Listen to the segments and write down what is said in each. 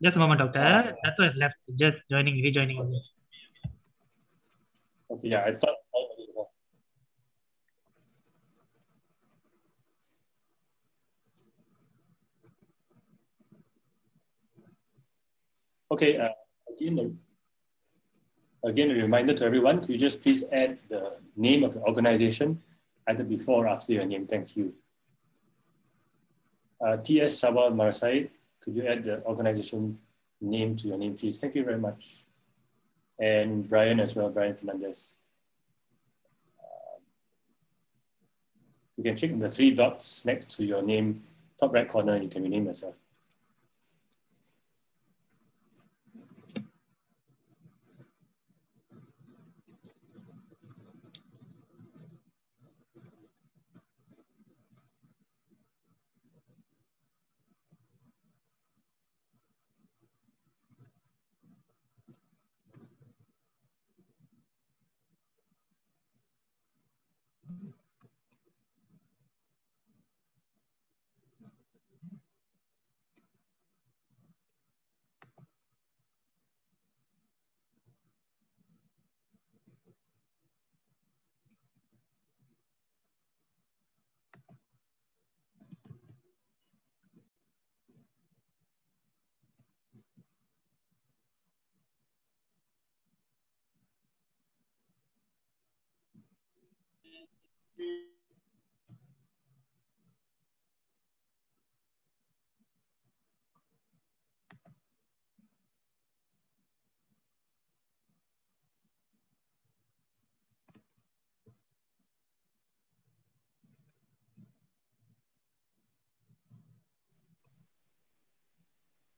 Just a moment, Doctor. Dato has left. Just rejoining. Okay, yeah, I thought. Okay, again, a reminder to everyone, could you just please add the name of the organization either before or after your name? Thank you. T.S. Sabah Marasai, could you add the organization name to your name, please? Thank you very much. And Brian as well, Brian Fernandez. You can click on the 3 dots next to your name, top right corner, and you can rename yourself.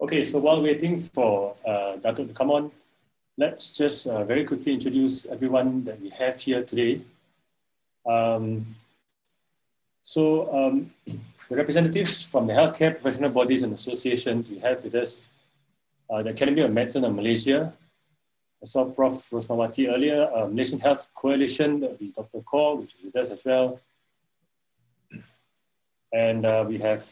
Okay, so while waiting for Dato to come on, let's just very quickly introduce everyone that we have here today. The representatives from the healthcare professional bodies and associations we have with us, the Academy of Medicine of Malaysia. I saw Prof. Rosmawati earlier, Malaysian Health Coalition, that will be Dr. Kaur, which is with us as well. And we have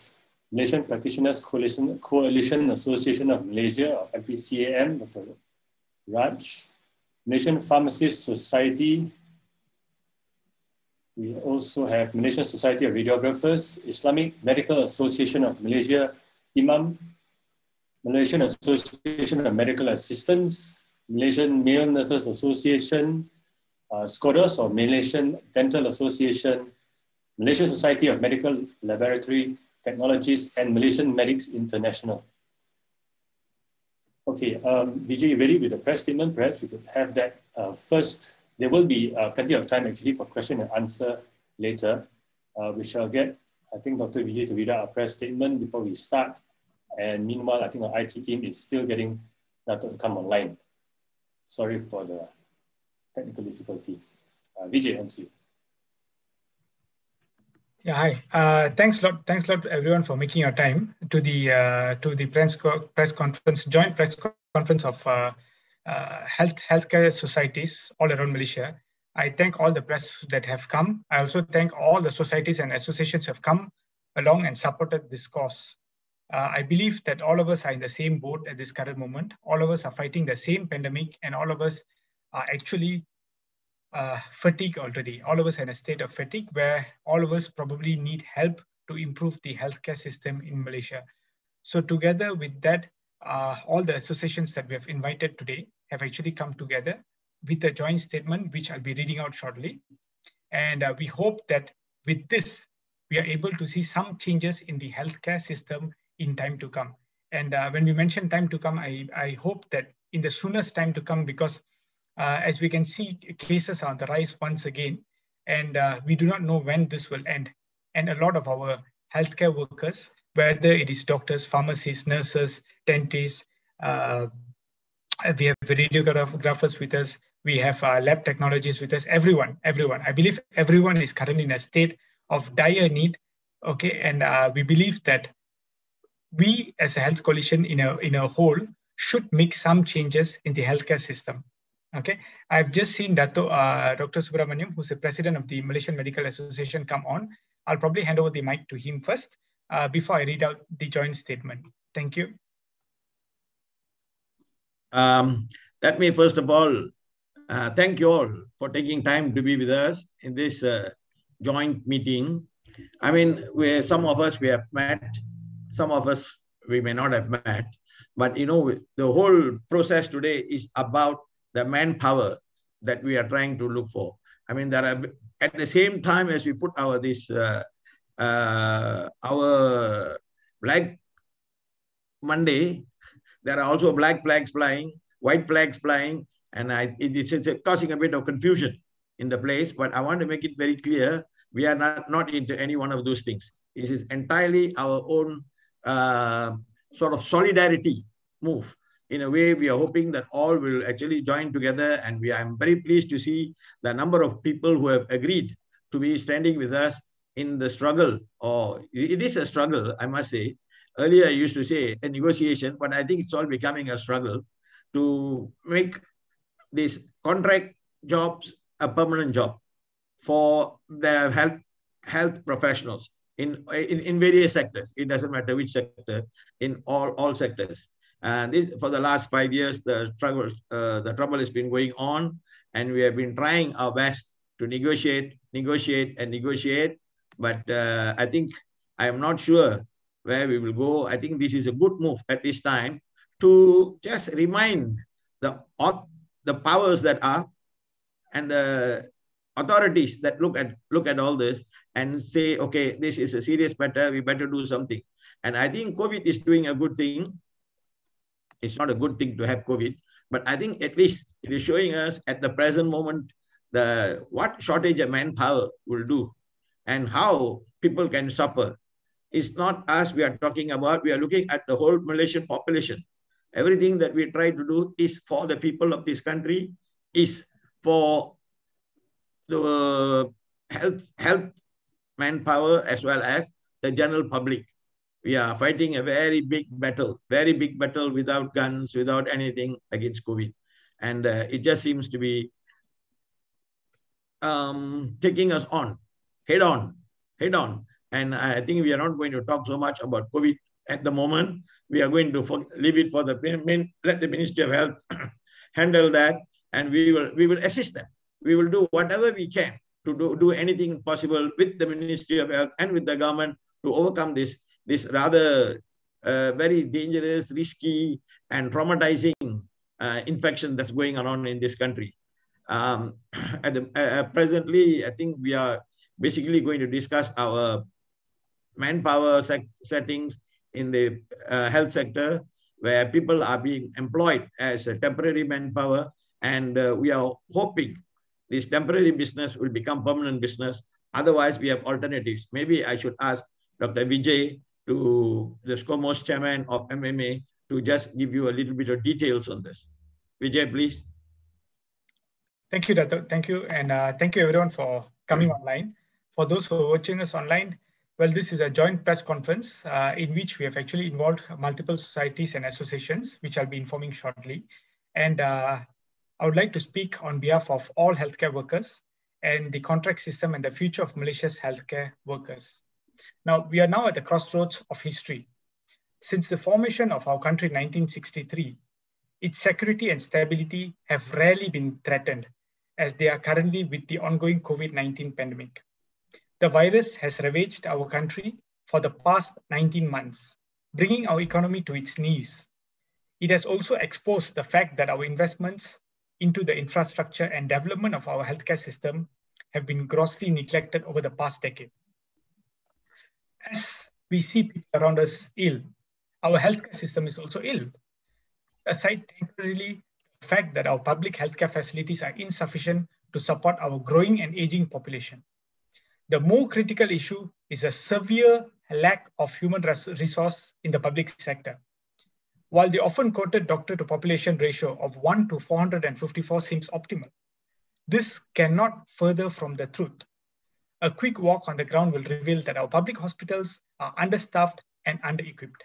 Malaysian Practitioners Coalition Association of Malaysia, or MPCAM, Dr. Raj. Malaysian Pharmacists Society. We also have Malaysian Society of Radiographers, Islamic Medical Association of Malaysia, Imam, Malaysian Association of Medical Assistants, Malaysian Male Nurses Association, SCODUS, or Malaysian Dental Association, Malaysian Society of Medical Laboratory Technologists, and Malaysian Medics International. Okay, Vijay, ready with the press statement? Perhaps we could have that first. There will be plenty of time actually for question and answer later. We shall get, I think, Dr. Vijay to read out our press statement before we start. And meanwhile, I think our IT team is still getting that to come online. Sorry for the technical difficulties. Vijay, on to you. Yeah, hi. Thanks a lot, everyone, for making your time to the press conference, joint press conference of healthcare societies all around Malaysia. I thank all the press that have come. I also thank all the societies and associations who have come along and supported this cause. I believe that all of us are in the same boat at this current moment. All of us are fighting the same pandemic, and all of us are actually fatigue already. All of us are in a state of fatigue where all of us probably need help to improve the healthcare system in Malaysia. So together with that, all the associations that we have invited today have actually come together with a joint statement, which I'll be reading out shortly. And we hope that with this, we are able to see some changes in the healthcare system in time to come. And when we mention time to come, I hope that in the soonest time to come, because as we can see, cases are on the rise once again, and we do not know when this will end. And a lot of our healthcare workers, whether it is doctors, pharmacists, nurses, dentists, we have radiographers with us, we have lab technologists with us, everyone. I believe everyone is currently in a state of dire need, okay? And we believe that we as a health coalition in a whole should make some changes in the healthcare system. Okay, I've just seen Dr. Subramaniam, who's the president of the Malaysian Medical Association, come on. I'll probably hand over the mic to him first before I read out the joint statement. Thank you. Let me first of all thank you all for taking time to be with us in this joint meeting. I mean, some of us we have met, some of us we may not have met, but you know, the whole process today is about the manpower that we are trying to look for. I mean, there are, at the same time as we put our Black Monday, there are also black flags flying, white flags flying, and it's causing a bit of confusion in the place. But I want to make it very clear, we are not into any one of those things. This is entirely our own sort of solidarity move. In a way, we are hoping that all will actually join together, and I'm very pleased to see the number of people who have agreed to be standing with us in the struggle, or it is a struggle, I must say. Earlier, I used to say a negotiation, but I think it's all becoming a struggle to make these contract jobs a permanent job for the health professionals in various sectors. It doesn't matter which sector, in all sectors. And this, for the last 5 years, the trouble has been going on, and we have been trying our best to negotiate. But I think I am not sure where we will go. I think this is a good move at this time to just remind the powers that are and the authorities that look at all this and say, okay, this is a serious matter, we better do something. And I think COVID is doing a good thing. It's not a good thing to have COVID, but I think at least it is showing us at the present moment what shortage of manpower will do and how people can suffer. It's not us we are talking about. We are looking at the whole Malaysian population. Everything that we try to do is for the people of this country, is for the health manpower as well as the general public. We are fighting a very big battle without guns, without anything against COVID. And it just seems to be taking us on, head on. And I think we are not going to talk so much about COVID at the moment. We are going to leave it for let the Ministry of Health handle that, and we will assist them. We will do whatever we can to do anything possible with the Ministry of Health and with the government to overcome this rather very dangerous, risky, and traumatizing infection that's going on in this country. Presently, I think we are basically going to discuss our manpower settings in the health sector, where people are being employed as a temporary manpower, and we are hoping this temporary business will become permanent business. Otherwise, we have alternatives. Maybe I should ask Dr. Vijay, the SCOMOS chairman of MMA, to just give you a little bit of details on this. Vijay, please. Thank you, Dato'. Thank you. And thank you everyone for coming online. For those who are watching us online, well, this is a joint press conference in which we have actually involved multiple societies and associations, which I'll be informing shortly. And I would like to speak on behalf of all healthcare workers and the contract system and the future of Malaysia's healthcare workers. Now, we are now at the crossroads of history. Since the formation of our country in 1963, its security and stability have rarely been threatened, as they are currently with the ongoing COVID-19 pandemic. The virus has ravaged our country for the past 19 months, bringing our economy to its knees. It has also exposed the fact that our investments into the infrastructure and development of our healthcare system have been grossly neglected over the past decade. As we see people around us ill, our healthcare system is also ill. Aside temporarily the fact that our public healthcare facilities are insufficient to support our growing and aging population. The more critical issue is a severe lack of human resource in the public sector. While the often quoted doctor to population ratio of 1 to 454 seems optimal, this cannot further from the truth. A quick walk on the ground will reveal that our public hospitals are understaffed and under-equipped.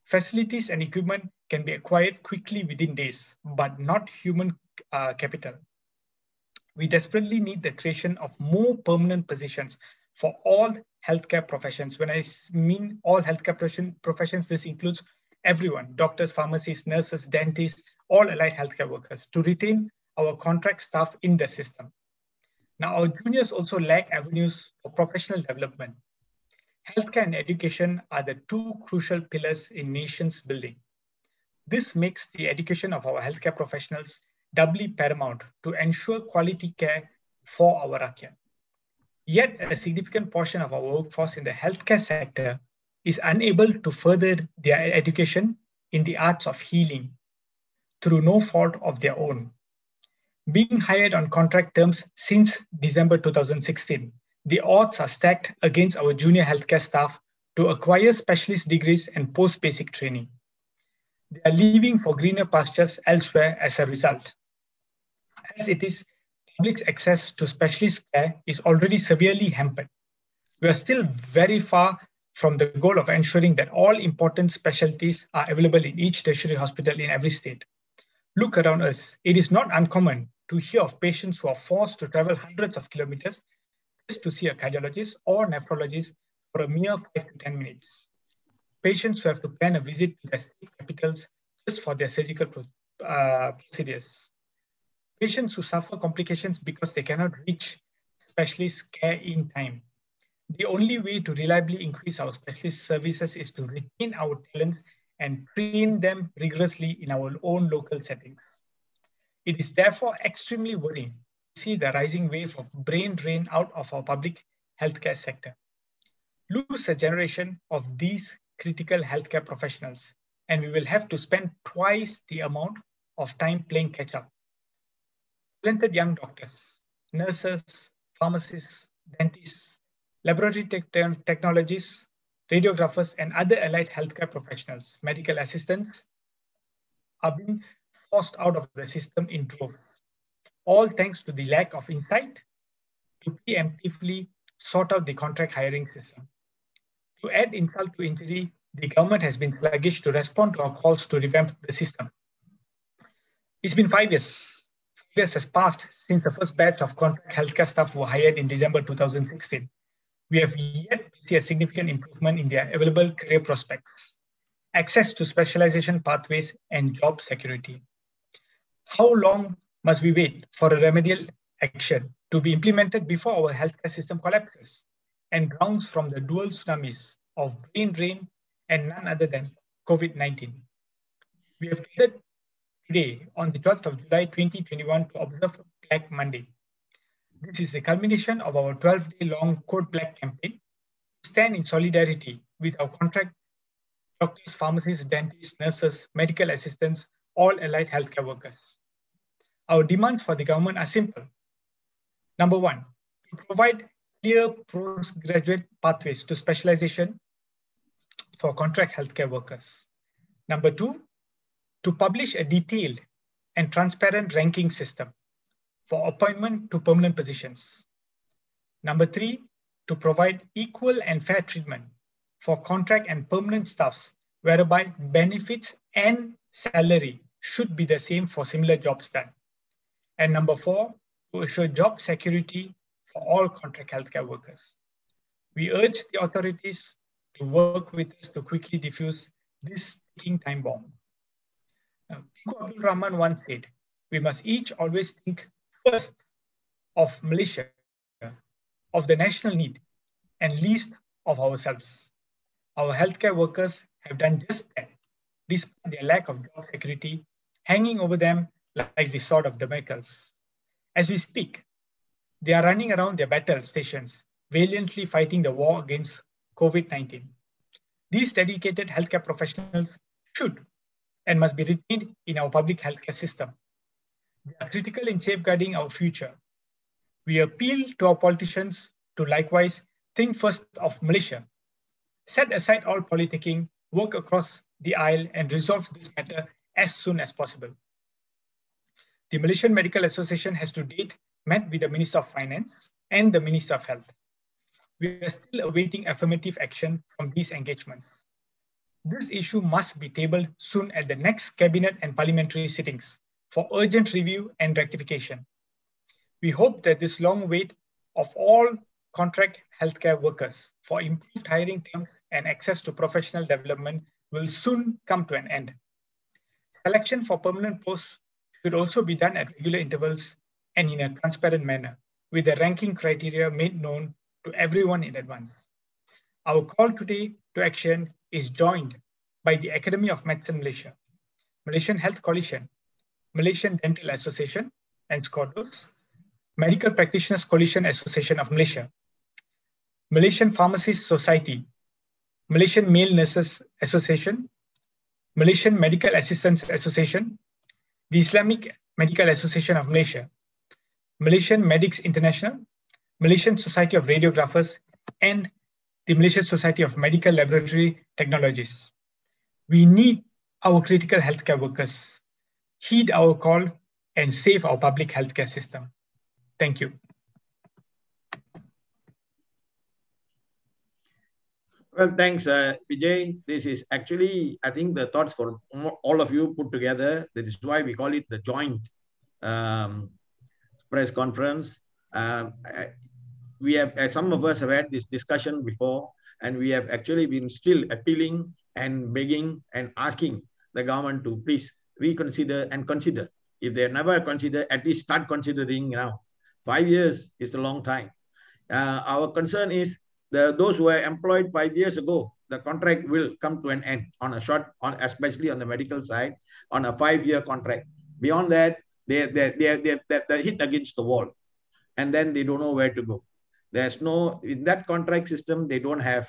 Facilities and equipment can be acquired quickly within days, but not human capital. We desperately need the creation of more permanent positions for all healthcare professions. When I mean all healthcare professions, this includes everyone: doctors, pharmacists, nurses, dentists, all allied healthcare workers to retain our contract staff in the system. Now, our juniors also lack avenues for professional development. Healthcare and education are the two crucial pillars in nation's building. This makes the education of our healthcare professionals doubly paramount to ensure quality care for our rakyat. Yet, a significant portion of our workforce in the healthcare sector is unable to further their education in the arts of healing through no fault of their own. Being hired on contract terms since December 2016, the odds are stacked against our junior healthcare staff to acquire specialist degrees and post-basic training. They are leaving for greener pastures elsewhere as a result. As it is, public's access to specialist care is already severely hampered. We are still very far from the goal of ensuring that all important specialties are available in each tertiary hospital in every state. Look around us. It is not uncommon to hear of patients who are forced to travel hundreds of kilometers just to see a cardiologist or nephrologist for a mere 5 to 10 minutes. Patients who have to plan a visit to their state capitals just for their surgical procedures. Patients who suffer complications because they cannot reach specialist care in time. The only way to reliably increase our specialist services is to retain our talent and train them rigorously in our own local settings. It is therefore extremely worrying to see the rising wave of brain drain out of our public healthcare sector. Lose a generation of these critical healthcare professionals, and we will have to spend twice the amount of time playing catch-up. Talented young doctors, nurses, pharmacists, dentists, laboratory technologists, radiographers, and other allied healthcare professionals, medical assistants, are being forced out of the system in droves, all thanks to the lack of insight to preemptively sort out the contract hiring system. To add insult to injury, the government has been sluggish to respond to our calls to revamp the system. It's been 5 years. 5 years has passed since the first batch of contract healthcare staff were hired in December 2016. We have yet to see a significant improvement in their available career prospects, access to specialization pathways, and job security. How long must we wait for a remedial action to be implemented before our healthcare system collapses and drowns from the dual tsunamis of brain drain and none other than COVID-19? We have gathered today on the 12th of July 2021 to observe Black Monday. This is the culmination of our 12-day-long Code Black campaign to stand in solidarity with our contract doctors, pharmacists, dentists, nurses, medical assistants, all allied healthcare workers. Our demands for the government are simple. Number one, to provide clear postgraduate pathways to specialization for contract healthcare workers. Number two, to publish a detailed and transparent ranking system for appointment to permanent positions. Number three, to provide equal and fair treatment for contract and permanent staffs, whereby benefits and salary should be the same for similar jobs done. And number four, to assure job security for all contract healthcare workers. We urge the authorities to work with us to quickly defuse this ticking time bomb. Tunku Abdul Rahman once said, we must each always think first of Malaysia, of the national need, and least of ourselves. Our healthcare workers have done just that, despite their lack of job security hanging over them like the sword of Damocles. As we speak, they are running around their battle stations, valiantly fighting the war against COVID-19. These dedicated healthcare professionals should and must be retained in our public healthcare system. They are critical in safeguarding our future. We appeal to our politicians to likewise think first of Malaysia, set aside all politicking, work across the aisle, and resolve this matter as soon as possible. The Malaysian Medical Association has to date met with the Minister of Finance and the Minister of Health. We are still awaiting affirmative action from these engagements. This issue must be tabled soon at the next cabinet and parliamentary sittings for urgent review and rectification. We hope that this long wait of all contract healthcare workers for improved hiring terms and access to professional development will soon come to an end. Selection for permanent posts should also be done at regular intervals and in a transparent manner, with the ranking criteria made known to everyone in advance. Our call today to action is joined by the Academy of Medicine Malaysia, Malaysian Health Coalition, Malaysian Dental Association and SCODOS, Medical Practitioners Coalition Association of Malaysia, Malaysian Pharmacists Society, Malaysian Male Nurses Association, Malaysian Medical Assistants Association, the Islamic Medical Association of Malaysia, Malaysian Medics International, Malaysian Society of Radiographers, and the Malaysian Society of Medical Laboratory Technologists. We need our critical healthcare workers. Heed our call and save our public healthcare system. Thank you. Well, thanks, Vijay. This is actually, I think, the thoughts for all of you put together. That is why we call it the joint press conference. We have, some of us have had this discussion before, and we have actually been still appealing and begging and asking the government to please reconsider and consider. If they never consider, at least start considering now. 5 years is a long time. Our concern is those who were employed 5 years ago, the contract will come to an end on a short, especially on the medical side, on a 5-year contract. Beyond that, they're hit against the wall, and then they don't know where to go. There's no, in that contract system, they don't have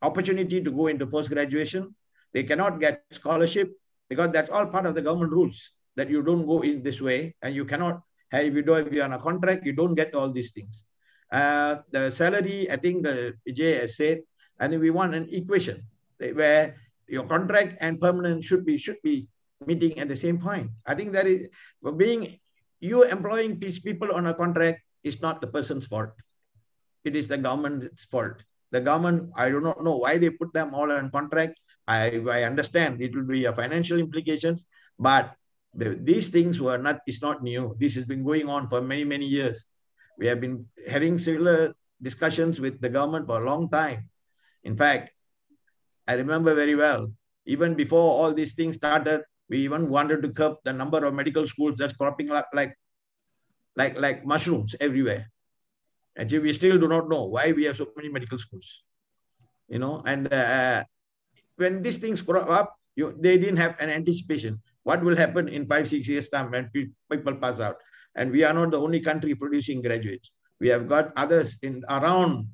opportunity to go into post-graduation. They cannot get scholarship because that's all part of the government rules that you don't go in this way, and you cannot have, if you're on a contract, you don't get all these things. The salary, I think Vijay has said, and we want an equation where your contract and permanent should be meeting at the same point. I think that is, for being, you employing these people on a contract is not the person's fault. It is the government's fault. The government, I do not know why they put them all on contract. I understand it will be a financial implications, but these things were not, it's not new. This has been going on for many, many years. We have been having similar discussions with the government for a long time. In fact, I remember very well, even before all these things started, we even wanted to curb the number of medical schools that's cropping up like mushrooms everywhere. Actually, we still do not know why we have so many medical schools. You know, and when these things crop up, they didn't have an anticipation. What will happen in 5-6 years' time when people pass out? And we are not the only country producing graduates. We have got others in around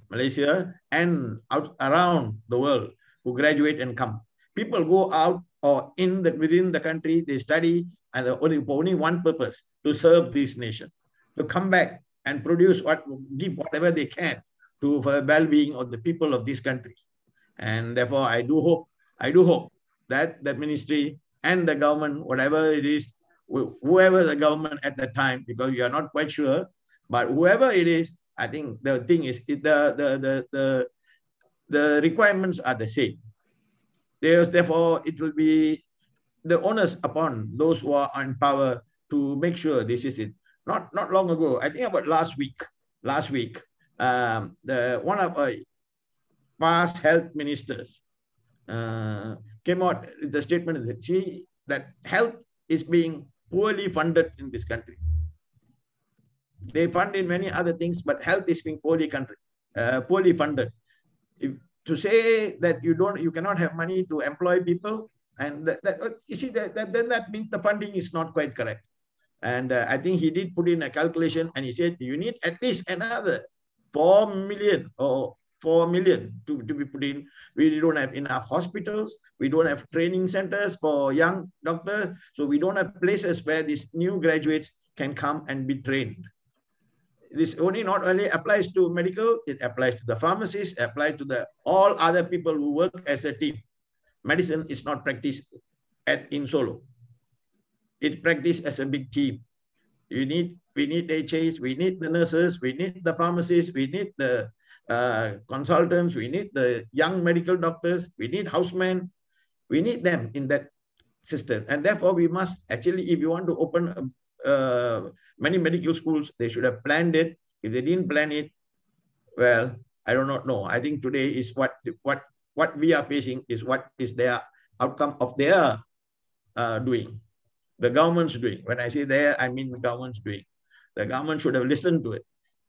Malaysia and out around the world who graduate and come. People go out or within the country, they study and for only one purpose, to serve this nation, to come back and produce give whatever they can for the well-being of the people of this country. And therefore, I do hope that the ministry and the government, whatever it is, whoever the government at that time, because we are not quite sure, but whoever it is, I think the thing is the requirements are the same. Therefore, it will be the onus upon those who are in power to make sure this is it. Not long ago, I think about last week, one of our past health ministers came out with the statement that health is being poorly funded in this country. They fund in many other things, but health is being poorly funded. To say that you cannot have money to employ people, and you see that means the funding is not quite correct. And I think he did put in a calculation, and he said you need at least another 4 million to be put in. We don't have enough hospitals. We don't have training centers for young doctors. So we don't have places where these new graduates can come and be trained. This only not only applies to medical, it applies to the pharmacists, it applies to all other people who work as a team. Medicine is not practiced in solo. It's practiced as a big team. We need HAs, we need the nurses, we need the pharmacists, we need the consultants, we need the young medical doctors, we need housemen, we need them in that system. And therefore, we must actually, if you want to open many medical schools, they should have planned it. If they didn't plan it, well, I do not know. I think today is what we are facing is what is their outcome of their doing, the government's doing. When I say there, I mean the government's doing. The government should have listened to it.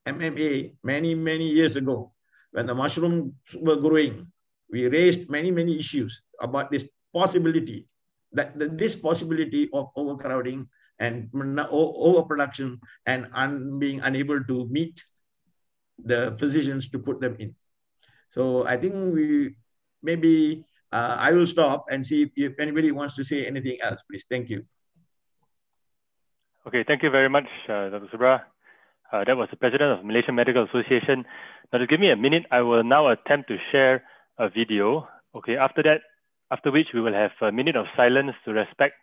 MMA, many years ago, when the mushrooms were growing, we raised many issues about this possibility, this possibility of overcrowding and overproduction and being unable to meet the physicians to put them in. So I think maybe I will stop and see if anybody wants to say anything else, please. Thank you. Okay, thank you very much, Dr. Subra. That was the president of Malaysian Medical Association. Now, to give me a minute, I will now attempt to share a video. Okay, after which we will have a minute of silence to respect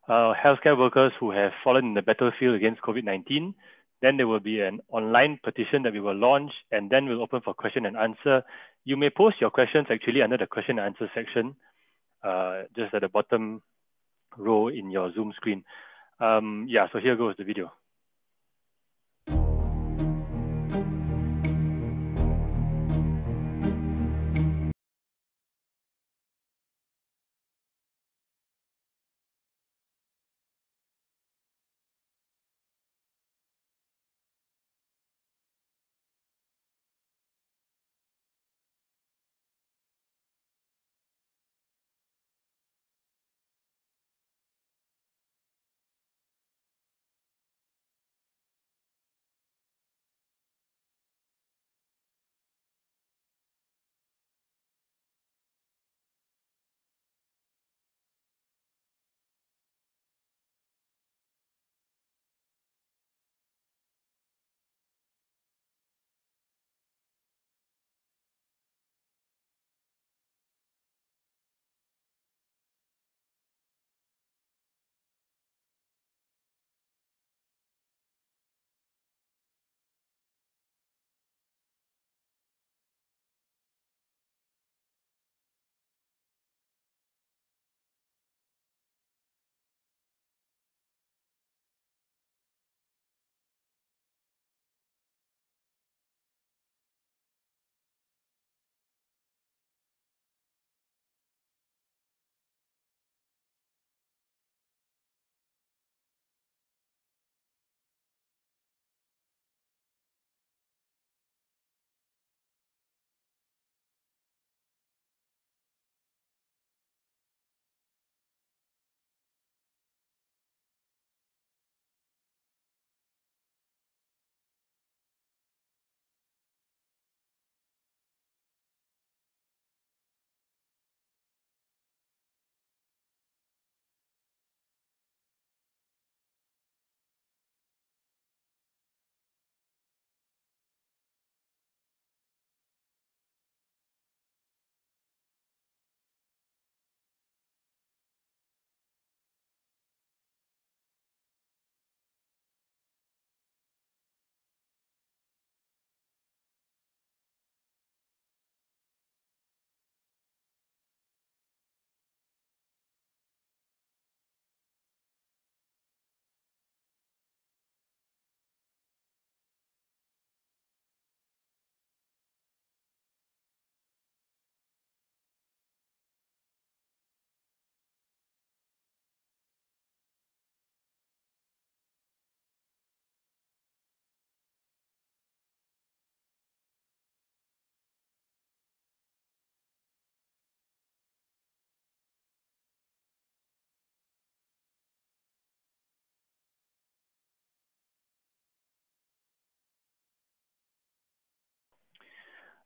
healthcare workers who have fallen in the battlefield against COVID-19. Then there will be an online petition that we will launch, and then we'll open for question and answer. You may post your questions actually under the question and answer section, just at the bottom row in your Zoom screen. Yeah, so here goes the video.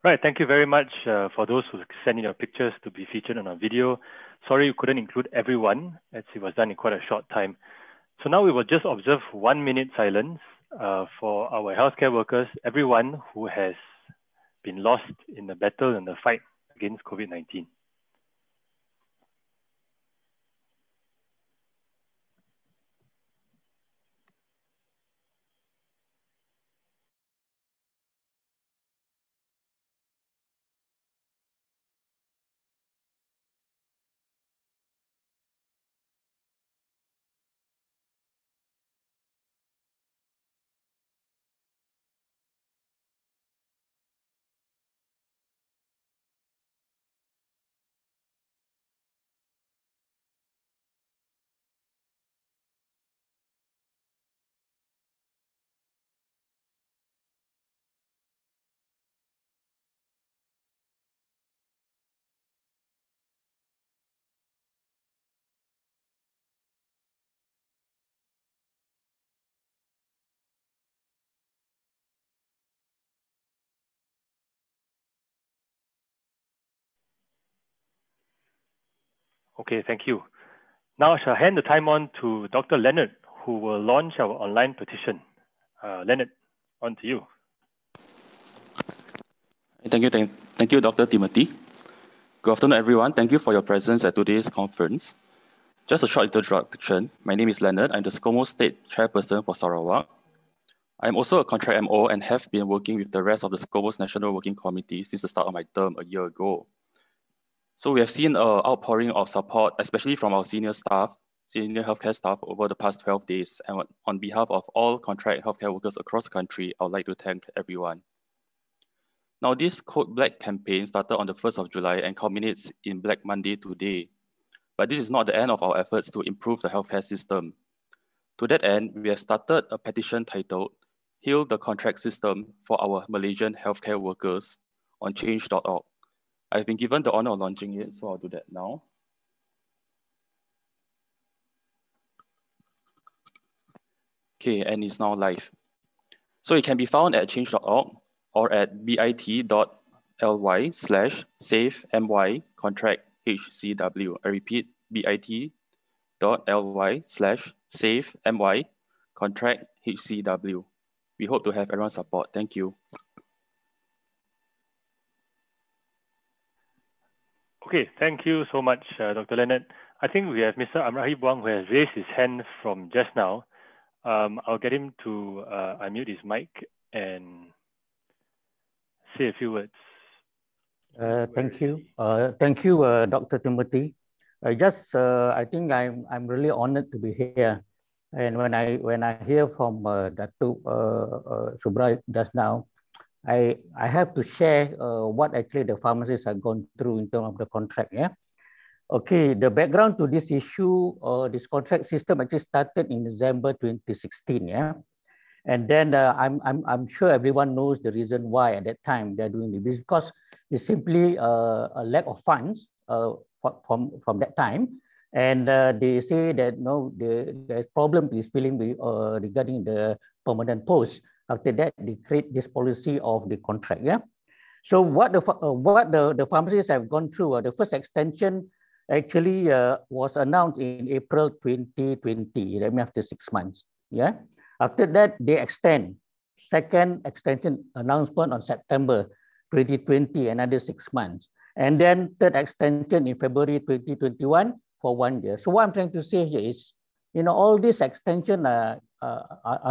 Right, thank you very much for those who sent in your pictures to be featured on our video. Sorry we couldn't include everyone, as it was done in quite a short time. So now we will just observe 1 minute silence for our healthcare workers, everyone who has been lost in the battle and the fight against COVID-19. Okay, thank you. Now I shall hand the time on to Dr. Leonard, who will launch our online petition. Leonard, on to you. Thank you, Dr. Timothy. Good afternoon, everyone. Thank you for your presence at today's conference. Just a short introduction. My name is Leonard. I'm the SCOMO State Chairperson for Sarawak. I'm also a contract MO and have been working with the rest of the SCOMO's National Working Committee since the start of my term a year ago. So we have seen an outpouring of support, especially from our senior healthcare staff over the past 12 days. And on behalf of all contract healthcare workers across the country, I would like to thank everyone. Now, this Code Black campaign started on the 1st of July and culminates in Black Monday today. But this is not the end of our efforts to improve the healthcare system. To that end, we have started a petition titled Heal the Contract System for Our Malaysian Healthcare Workers on change.org. I've been given the honor of launching it, so I'll do that now. Okay, and it's now live. So it can be found at change.org or at bit.ly/savemy contract HCW. I repeat, bit.ly/savemy contract HCW. We hope to have everyone's support. Thank you. Okay, thank you so much, Dr. Leonard. I think we have Mr. Amrahi Buang, who has raised his hand from just now. I'll get him to unmute his mic and say a few words. Thank you. Thank you, Dr. Timothy. I think I'm really honored to be here. And when I hear from Datuk Subra just now, I have to share what actually the pharmacists have gone through in terms of the contract. Yeah. Okay. The background to this issue, this contract system actually started in December 2016. Yeah. And then I'm sure everyone knows the reason why at that time they're doing it, because it's simply a lack of funds from that time. And they say that no, there's problem is feeling regarding the permanent post. After that, they create this policy of the contract. Yeah. So what the pharmacists have gone through, the first extension actually was announced in April 2020. That means after 6 months. Yeah. After that, they extend. Second extension announcement on September 2020, another 6 months. And then third extension in February 2021 for 1 year. So what I'm trying to say here is, all these extensions are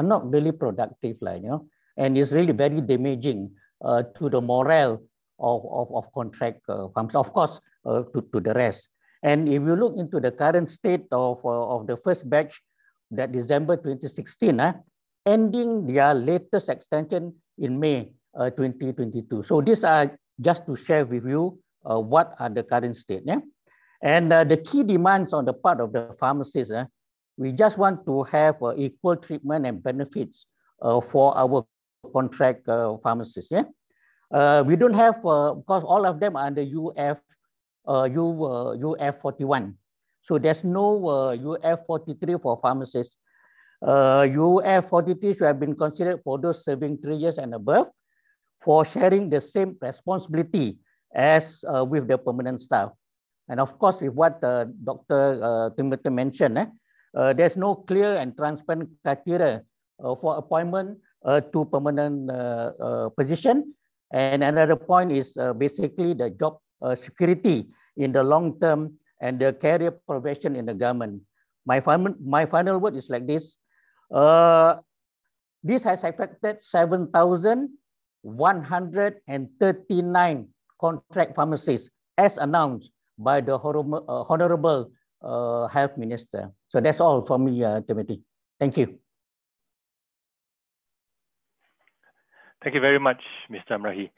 not really productive, and it's really very damaging to the morale of contract farms, of course, to the rest. And if you look into the current state of the first batch, that December 2016, ending their latest extension in May 2022. So these are just to share with you what are the current state. Yeah? And the key demands on the part of the pharmacists, we just want to have equal treatment and benefits for our contract pharmacists. Yeah? We don't have, because all of them are under UF41. So there's no UF43 for pharmacists. UF43 should have been considered for those serving 3 years and above for sharing the same responsibility as with the permanent staff. And of course, with what Dr. Timothy mentioned, there's no clear and transparent criteria for appointment to permanent position. And another point is basically the job security in the long term and the career progression in the government. My final word is like this. This has affected 7,139 contract pharmacists as announced by the Honorable Health Minister. So that's all from me, Timothy. Thank you. Thank you very much, Mr. Amrahi.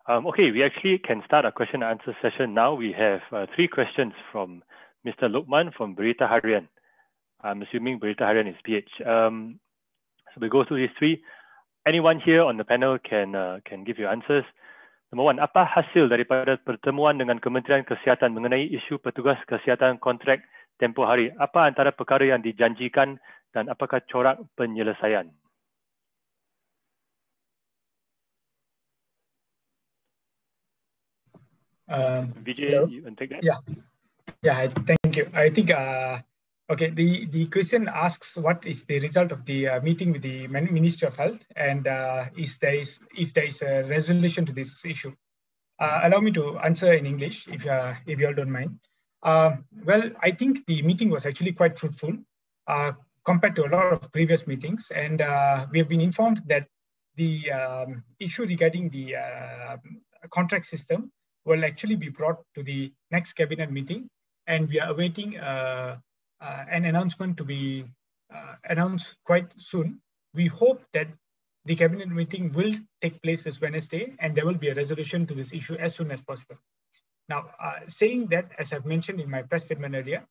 Okay, we actually can start a question and answer session now. We have 3 questions from Mr. Lokman from Berita Harian. I'm assuming Berita Harian is PH. So we go through these 3. Anyone here on the panel can give you answers. Number 1, apa hasil daripada pertemuan dengan Kementerian Kesihatan mengenai isu petugas kesihatan kontrak tempoh hari? Apa antara perkara yang dijanjikan dan apakah corak penyelesaian? Vijay, you can take that? Yeah. Yeah, thank you. I think, okay, the question asks what is the result of the meeting with the Ministry of Health, and if there is a resolution to this issue. Allow me to answer in English, if you all don't mind. Well, I think the meeting was actually quite fruitful compared to a lot of previous meetings, and we have been informed that the issue regarding the contract system will actually be brought to the next cabinet meeting, and we are awaiting an announcement to be announced quite soon. We hope that the cabinet meeting will take place this Wednesday, and there will be a resolution to this issue as soon as possible. Now, saying that, as I've mentioned in my press statement earlier,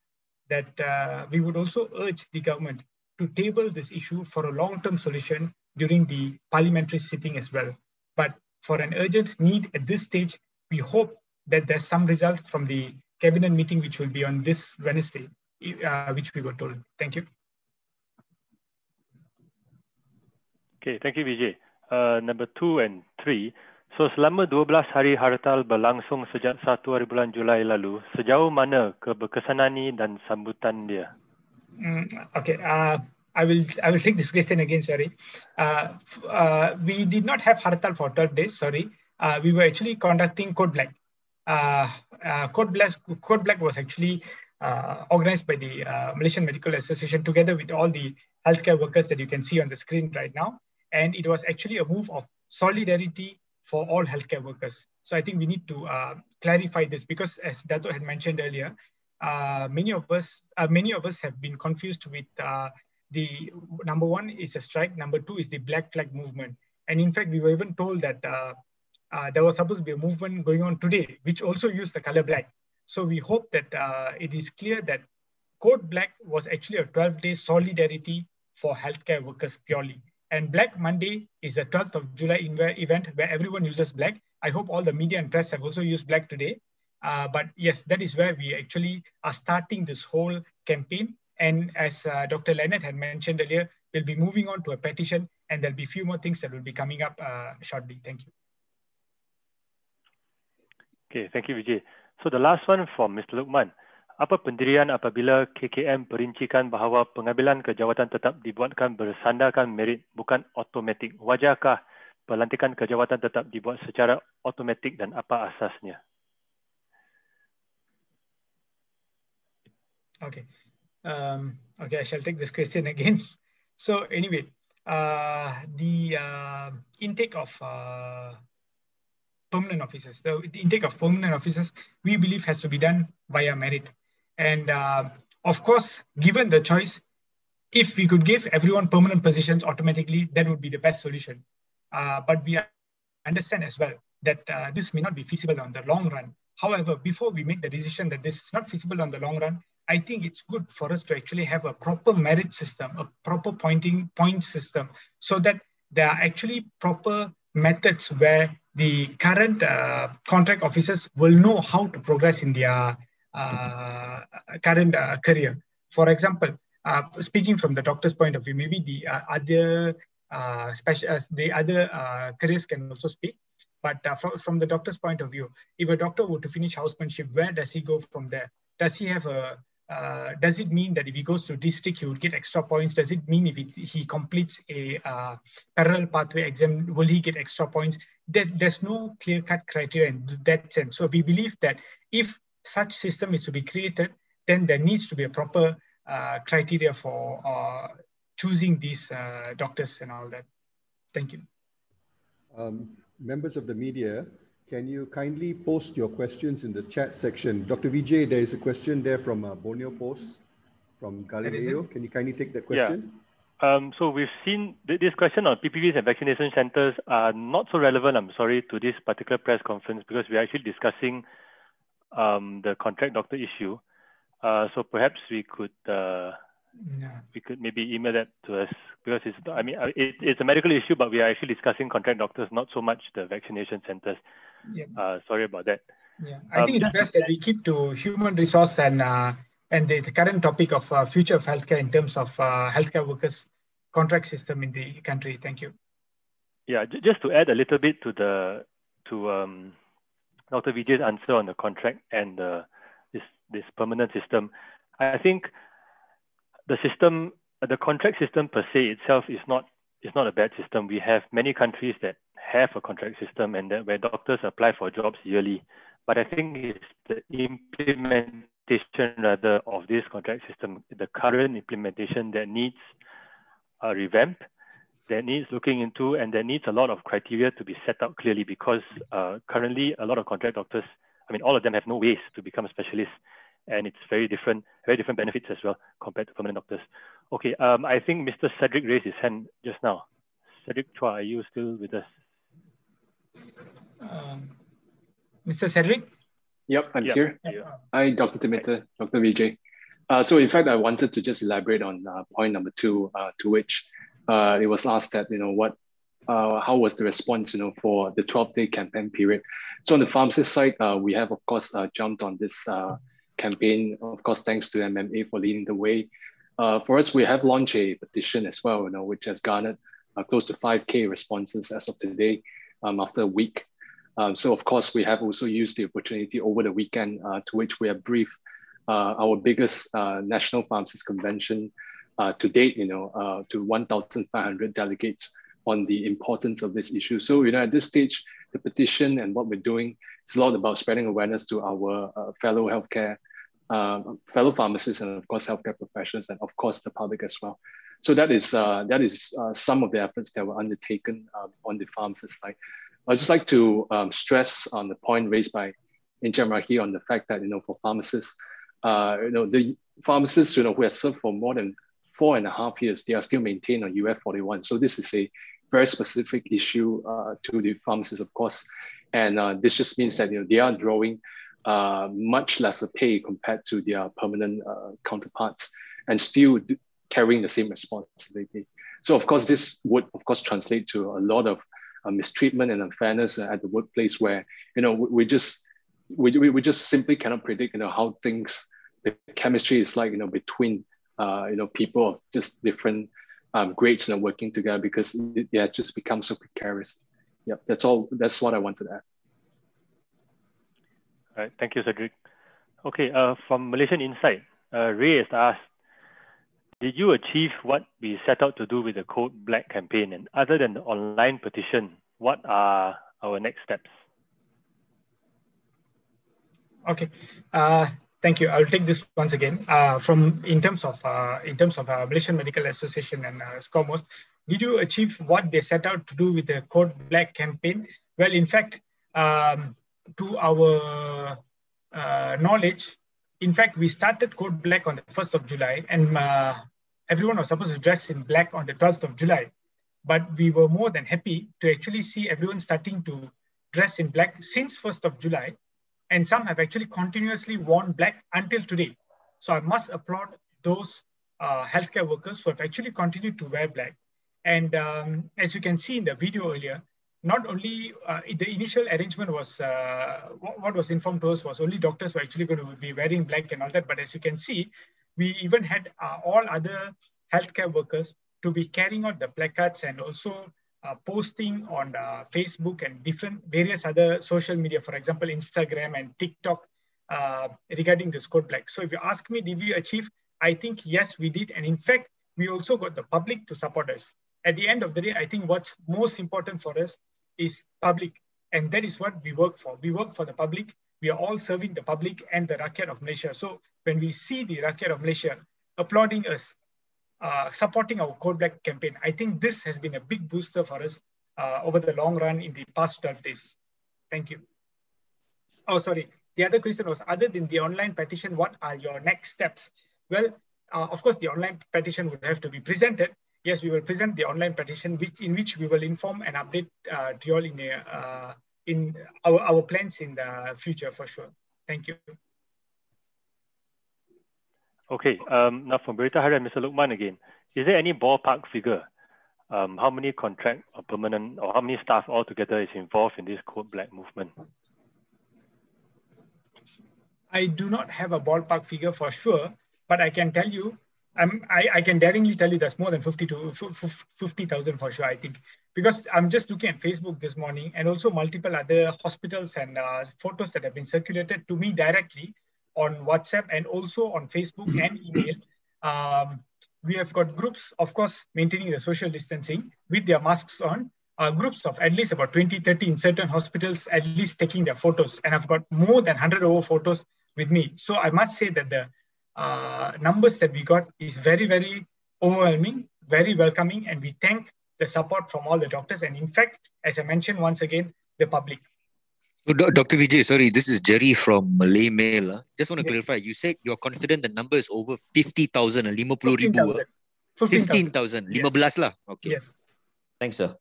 that we would also urge the government to table this issue for a long-term solution during the parliamentary sitting as well. But for an urgent need at this stage, we hope that there's some result from the cabinet meeting, which will be on this Wednesday, which we were told. Thank you. Okay, thank you, Vijay. Number 2 and 3. So, selama 12 hari hartal berlangsung sejak 1 hari bulan Julai lalu, sejauh mana keberkesanan ini dan sambutan dia? Okay, I will take this question again. Sorry, we did not have hartal for 12 days. Sorry, we were actually conducting Code Black. Code Black was actually organized by the Malaysian Medical Association together with all the healthcare workers that you can see on the screen right now, and it was actually a move of solidarity for all healthcare workers. So I think we need to clarify this, because as Dato had mentioned earlier, many of us have been confused with the number 1 is a strike, number 2 is the Black Flag movement, and in fact we were even told that there was supposed to be a movement going on today which also used the color black. So we hope that it is clear that Code Black was actually a 12-day solidarity for healthcare workers purely. And Black Monday is the 12th of July event where everyone uses black. I hope all the media and press have also used black today. But yes, that is where we actually are starting this whole campaign. And as Dr. Leonard had mentioned earlier, we'll be moving on to a petition, and there'll be a few more things that will be coming up shortly. Thank you. Okay, thank you, Vijay. So the last one from Mr. Lukman. Apa pendirian apabila KKM perincikan bahawa pengambilan ke jawatan tetap dibuatkan bersandarkan merit, bukan automatik? Wajarkah pelantikan ke jawatan tetap dibuat secara automatik dan apa asasnya? Okay. Okay, I shall take this question again. So anyway, the intake of permanent officers, the intake of permanent officers, we believe has to be done via merit. And of course, given the choice, if we could give everyone permanent positions automatically, that would be the best solution. But we understand as well that this may not be feasible on the long run. However, before we make the decision that this is not feasible on the long run, I think it's good for us to actually have a proper merit system, a proper point system, so that there are actually proper methods where the current contract officers will know how to progress in their current career. For example, speaking from the doctor's point of view, maybe the other careers can also speak. But from the doctor's point of view, if a doctor were to finish housemanship, where does he go from there? Does he have a does it mean that if he goes to district, he would get extra points? Does it mean if he completes a parallel pathway exam, will he get extra points? There's no clear-cut criteria in that sense. So we believe that if such system is to be created, then there needs to be a proper criteria for choosing these doctors and all that. Thank you. Members of the media, can you kindly post your questions in the chat section? Dr. Vijay, there is a question there from Borneo Post, from Galileo. Can you kindly take that question? Yeah. So we've seen this question on PPVs and vaccination centers are not so relevant, I'm sorry, to this particular press conference, because we're actually discussing the contract doctor issue. So perhaps we could maybe email that to us, because it's a medical issue, but we are actually discussing contract doctors, not so much the vaccination centers. Yeah. Sorry about that. Yeah, I think it's best that we keep to human resource and the current topic of future of healthcare in terms of healthcare workers contract system in the country. Thank you. Yeah, just to add a little bit to Dr. Vijay's answer on the contract and the this permanent system, I think the system, the contract system per se itself is not a bad system. We have many countries that have a contract system and that where doctors apply for jobs yearly. But I think it's the implementation rather of this contract system, the current implementation that needs a revamp, that needs looking into, and that needs a lot of criteria to be set out clearly, because currently a lot of contract doctors, I mean, all of them have no ways to become a specialist, and it's very different benefits as well compared to permanent doctors. Okay, I think Mr. Cedric raised his hand just now. Cedric Chua, are you still with us? Mr. Cedric? Yep, I'm here. Yeah. Hi, Dr. Timothy, Dr. Vijay. So in fact, I wanted to just elaborate on point number 2, to which it was asked that, how was the response, for the 12-day campaign period. So on the pharmacist side, we have, of course, jumped on this campaign, of course, thanks to MMA for leading the way. For us, we have launched a petition as well, which has garnered close to 5K responses as of today, after a week. So of course, we have also used the opportunity over the weekend, to which we have briefed our biggest national pharmacist convention to date, to 1,500 delegates on the importance of this issue. So, at this stage, the petition and what we're doing is a lot about spreading awareness to our fellow healthcare, fellow pharmacists, and of course, healthcare professionals, and of course, the public as well. So that is some of the efforts that were undertaken on the pharmacist side. I'd just like to stress on the point raised by Encik Rahi on the fact that, for pharmacists, the pharmacists, who have served for more than 4.5 years, they are still maintained on UF 41. So this is a very specific issue to the pharmacists, of course. And this just means that, they are drawing much lesser pay compared to their permanent counterparts and still carrying the same responsibility. So of course, this would, of course, translate to a lot of mistreatment and unfairness at the workplace, where we just simply cannot predict how things, the chemistry is like between people of just different grades working together, because it has just become so precarious. Yeah, that's all. That's what I wanted to add. All right, thank you, Cedric. Okay, from Malaysian Insight, Ray has asked, did you achieve what we set out to do with the Code Black campaign? And other than the online petition, what are our next steps? Okay, thank you. I'll take this once again. In terms of Malaysian Medical Association and SCOMOS, did you achieve what they set out to do with the Code Black campaign? Well, in fact, to our knowledge, in fact, we started Code Black on the 1st of July, and everyone was supposed to dress in black on the 12th of July. But we were more than happy to actually see everyone starting to dress in black since 1st of July. And some have actually continuously worn black until today. So I must applaud those healthcare workers who have actually continued to wear black. And as you can see in the video earlier, not only the initial arrangement was, what was informed to us was only doctors were actually going to be wearing black and all that. But as you can see, we even had all other healthcare workers to be carrying out the placards and also posting on Facebook and various other social media, for example, Instagram and TikTok, regarding this Code Black. So if you ask me, did we achieve? I think, yes, we did. And in fact, we also got the public to support us. At the end of the day, I think what's most important for us is public. And that is what we work for. We work for the public. We are all serving the public and the Rakyat of Malaysia. So when we see the Rakyat of Malaysia applauding us, supporting our Code Black campaign, I think this has been a big booster for us over the long run in the past 12 days. Thank you. Oh, sorry. The other question was, other than the online petition, what are your next steps? Well, of course, the online petition would have to be presented. Yes, we will present the online petition, in which we will inform and update to you all in our plans in the future for sure. Thank you. Okay, now from berita-berita, Mr. Lukman again. Is there any ballpark figure? How many contract or permanent, or how many staff altogether is involved in this Code Black movement? I do not have a ballpark figure for sure, but I can tell you, I can daringly tell you there's more than 50,000 for sure, I think. Because I'm just looking at Facebook this morning, and also multiple other hospitals and photos that have been circulated to me directly, on WhatsApp and also on Facebook and email. We have got groups, of course, maintaining the social distancing with their masks on, groups of at least about 20, 30 in certain hospitals, at least taking their photos. And I've got more than 100 over photos with me. So I must say that the numbers that we got is very, very overwhelming, very welcoming, and we thank the support from all the doctors. And in fact, as I mentioned once again, the public. So, Dr. Vijay, sorry, this is Jerry from Malay Mail. Just want to clarify, you said you're confident the number is over 50,000, 50,000. 15,000, 15 lah. Okay. Yes. Thanks, sir.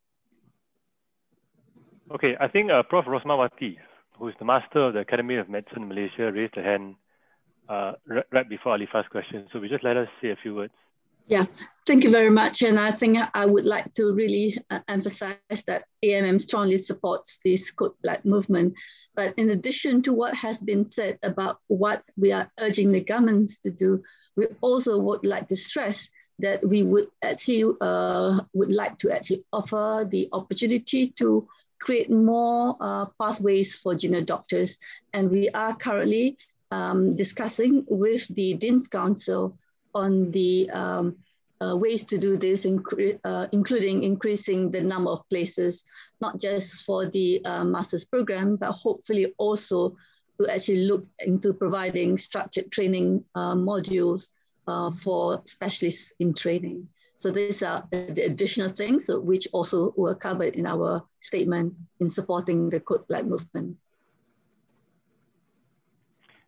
Okay, I think Prof. Rosmawati, who is the master of the Academy of Medicine Malaysia, raised a hand right before Alifa's question. So we just let us say a few words. Yeah, thank you very much. And I think I would like to really emphasize that AMM strongly supports this Code Black movement. But in addition to what has been said about what we are urging the government to do, we also would like to stress that we would actually like to actually offer the opportunity to create more pathways for junior doctors. And we are currently discussing with the Dean's Council on the ways to do this, including increasing the number of places, not just for the master's program, but hopefully also to actually look into providing structured training modules for specialists in training. So these are the additional things which also were covered in our statement in supporting the Code Black movement.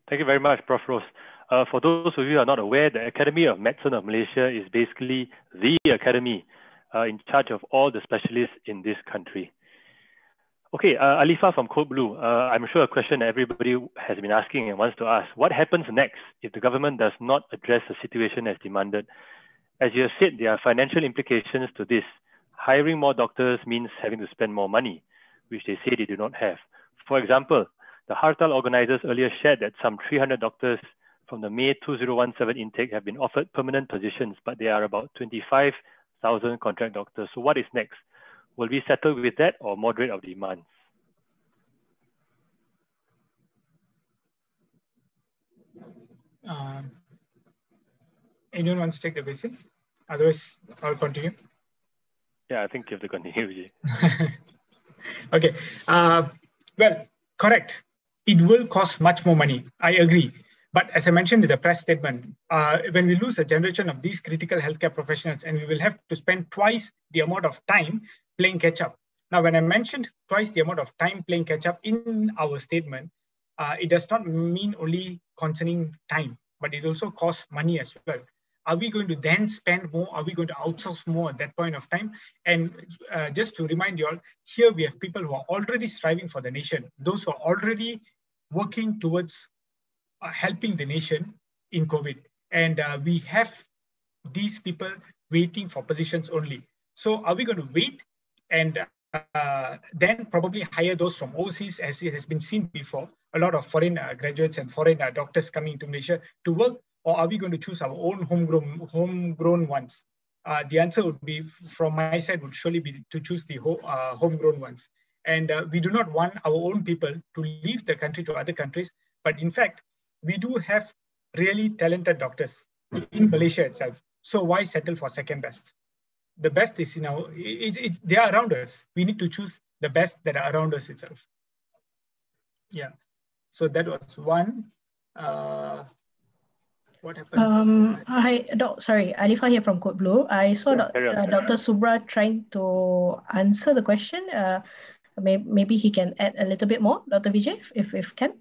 Thank you very much, Prof. Rose. For those of you who are not aware, the Academy of Medicine of Malaysia is basically the academy in charge of all the specialists in this country. Okay, Alifa from Code Blue, I'm sure a question everybody has been asking and wants to ask. What happens next if the government does not address the situation as demanded? As you have said, there are financial implications to this. Hiring more doctors means having to spend more money, which they say they do not have. For example, the Hartal organizers earlier shared that some 300 doctors from the May 2017 intake have been offered permanent positions, but there are about 25,000 contract doctors. So what is next? Will we settle with that or moderate our demands? Anyone wants to take the basin? Otherwise, I'll continue. Yeah, I think you have to continue. Okay. Well, correct. It will cost much more money. I agree. But as I mentioned in the press statement, when we lose a generation of these critical healthcare professionals, and we will have to spend twice the amount of time playing catch up. Now, when I mentioned twice the amount of time playing catch up in our statement, it does not mean only concerning time, but it also costs money as well. Are we going to then spend more? Are we going to outsource more at that point of time? And just to remind you all, here we have people who are already striving for the nation, those who are already working towards helping the nation in COVID. And we have these people waiting for positions only. So are we going to wait and then probably hire those from overseas, as it has been seen before, a lot of foreign graduates and foreign doctors coming to Malaysia to work? Or are we going to choose our own homegrown ones? The answer would be, from my side, would surely be to choose the homegrown ones. And we do not want our own people to leave the country to other countries. But in fact, we do have really talented doctors in Malaysia itself. So why settle for second best? The best is, they are around us. We need to choose the best that are around us itself. Yeah. So that was one. What happens? Hi, sorry, Alifa here from Code Blue. I saw Dr. Subra trying to answer the question. Maybe he can add a little bit more, Dr. Vijay, if can.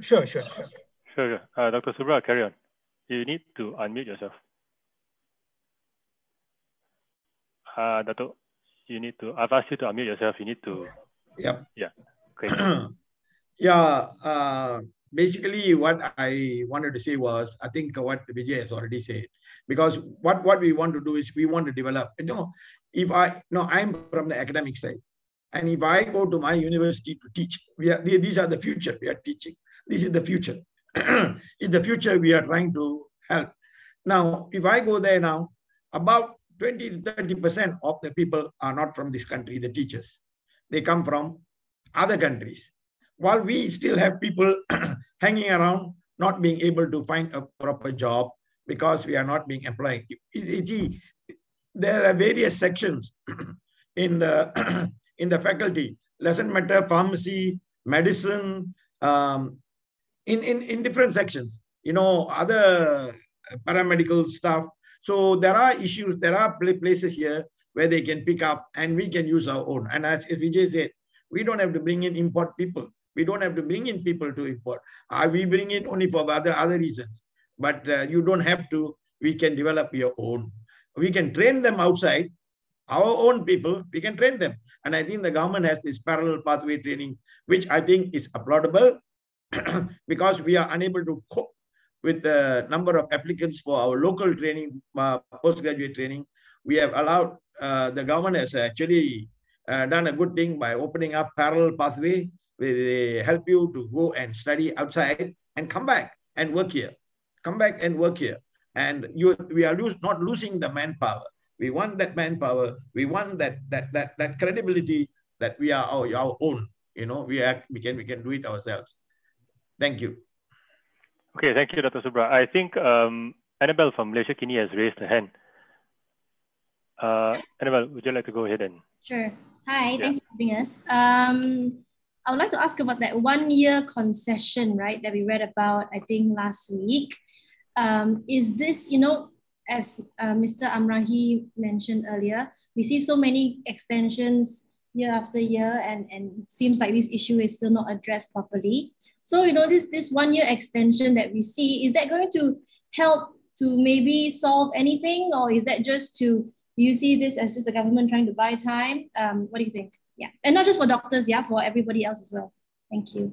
Sure. Dr. Subra, carry on. You need to unmute yourself. Dato, you need to, I've asked you to unmute yourself. You need to. Yep. Yeah. Okay. Yeah. Basically, what I wanted to say was, I think what Vijay has already said, because what we want to do is we want to develop. I'm from the academic side, and if I go to my university to teach, these are the future we are teaching. This is the future. In the future, we are trying to help. Now, if I go there now, about 20 to 30% of the people are not from this country, the teachers. They come from other countries. While we still have people hanging around not being able to find a proper job because we are not being employed. There are various sections in the in the faculty, lesson matter, pharmacy, medicine, in different sections, other paramedical stuff. So there are issues, there are places here where they can pick up and we can use our own. And as Vijay said, we don't have to bring in import people. We don't have to bring in people to import. We bring in only for other reasons. But you don't have to. We can develop your own. We can train them outside. Our own people, we can train them. And I think the government has this parallel pathway training, which I think is applaudable because we are unable to cope with the number of applicants for our local training, postgraduate training. We have allowed, the government has actually done a good thing by opening up parallel pathway where they help you to go and study outside and come back and work here. Come back and work here. And we are not losing the manpower. We want that manpower. We want that credibility that we are our own. We can do it ourselves. Thank you. Okay, thank you, Dr. Subra. I think Annabelle from Malaysiakini has raised her hand. Annabelle, would you like to go ahead and? Sure. Hi, thanks for having us. I would like to ask about that 1-year concession, right, that we read about, I think, last week. Is this, as Mr. Amrahi mentioned earlier, we see so many extensions year after year, and it seems like this issue is still not addressed properly. So, this 1-year extension that we see, is that going to help to maybe solve anything, or is that just do you see this as just the government trying to buy time? What do you think? Yeah, and not just for doctors, yeah, for everybody else as well. Thank you.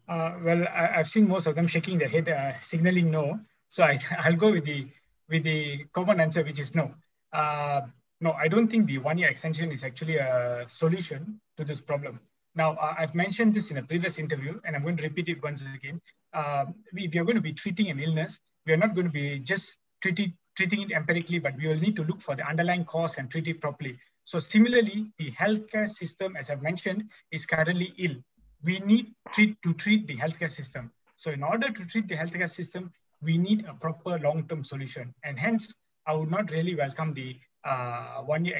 Well, I've seen most of them shaking their head, signaling no. So I'll go with the common answer, which is no. No, I don't think the 1-year extension is actually a solution to this problem. Now, I've mentioned this in a previous interview, and I'm going to repeat it once again. If you're going to be treating an illness, we are not going to be just treating it empirically, but we will need to look for the underlying cause and treat it properly. So similarly, the healthcare system, as I've mentioned, is currently ill. We need to treat the healthcare system. So in order to treat the healthcare system, we need a proper long-term solution. And hence, I would not really welcome the 1-year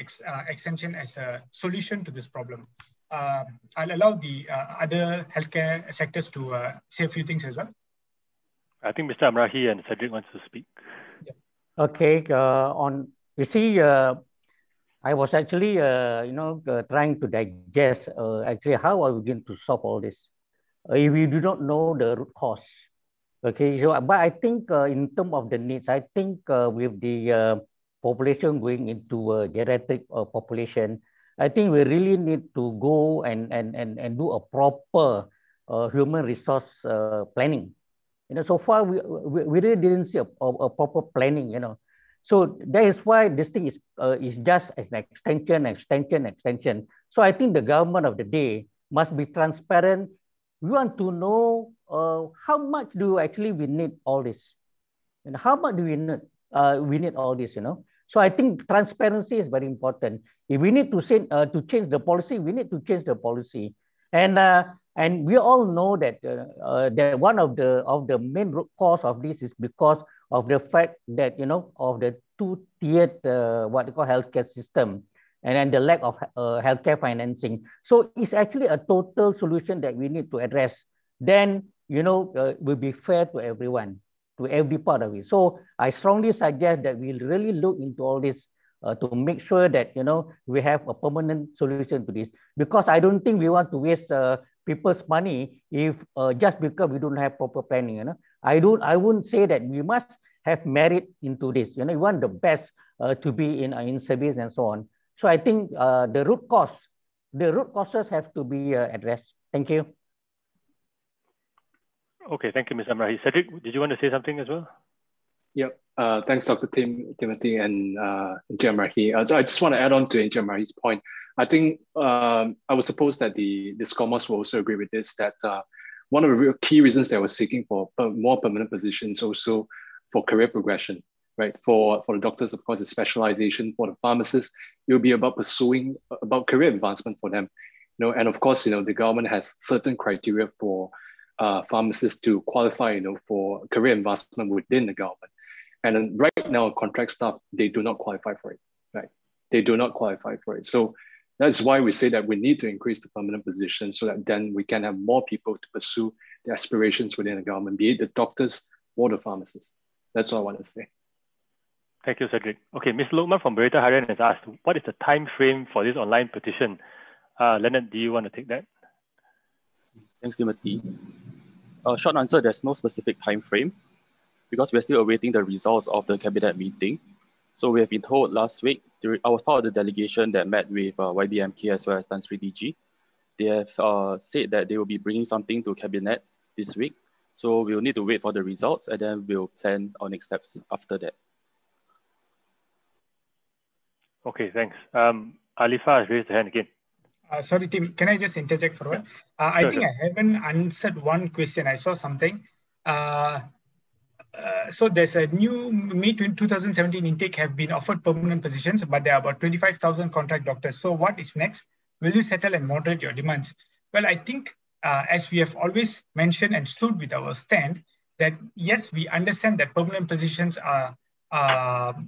extension as a solution to this problem. I'll allow the other healthcare sectors to say a few things as well. I think Mr. Amrahi and Cedric wants to speak. Yeah. Okay, I was actually, trying to digest actually how are we going to solve all this if we do not know the root cause. Okay, so but I think in terms of the needs, I think with the population going into a geriatric population, I think we really need to go and do a proper human resource planning. So far we really didn't see a proper planning. So that is why this thing is just an extension. So I think the government of the day must be transparent. We want to know how much do actually we need all this, and how much do we need all this. So I think transparency is very important. If we need to change the policy, we need to change the policy, and we all know that that one of the main root cause of this is because of the fact that of the two-tiered what they call healthcare system, and then the lack of healthcare financing. So it's actually a total solution that we need to address. Then will be fair to everyone, to every part of it. So I strongly suggest that we really look into all this to make sure that we have a permanent solution to this. Because I don't think we want to waste people's money if just because we don't have proper planning. I wouldn't say that we must have merit into this. We want the best to be in service and so on. So I think the root causes have to be addressed. Thank you. Okay, thank you, Ms. Amrahi. Cedric, did you want to say something as well? Yep. Thanks, Dr. Timothy and Encik Amrahi. So I just want to add on to Encik Amrahi's point. I think I would suppose that the SCOMOS will also agree with this, that one of the real key reasons that we're seeking for more permanent positions also for career progression, right? For the doctors, of course, it's specialization. For the pharmacists, it will be about pursuing career advancement for them. And of course, the government has certain criteria for pharmacists to qualify, for career advancement within the government. And then right now, contract staff, they do not qualify for it, right? They do not qualify for it. So that's why we say that we need to increase the permanent position so that then we can have more people to pursue their aspirations within the government, be it the doctors or the pharmacists. That's all I want to say. Thank you, Cedric. Okay, Ms. Lokman from Berita Harian has asked, what is the time frame for this online petition? Leonard, do you want to take that? Thanks, Timothy. Short answer, there's no specific time frame because we're still awaiting the results of the cabinet meeting. So we have been told last week, I was part of the delegation that met with YBMK as well as Tan Sri DG. They have said that they will be bringing something to cabinet this week. So we'll need to wait for the results and then we'll plan our next steps after that. Okay, thanks. Alifa has raised her hand again. Sorry, Tim, can I just interject for a while? I think I haven't answered one question. I saw something. So there's a new May 2017 intake have been offered permanent positions, but there are about 25,000 contract doctors. So what is next? Will you settle and moderate your demands? Well, I think as we have always mentioned and stood with our stand, that yes, we understand that permanent positions are,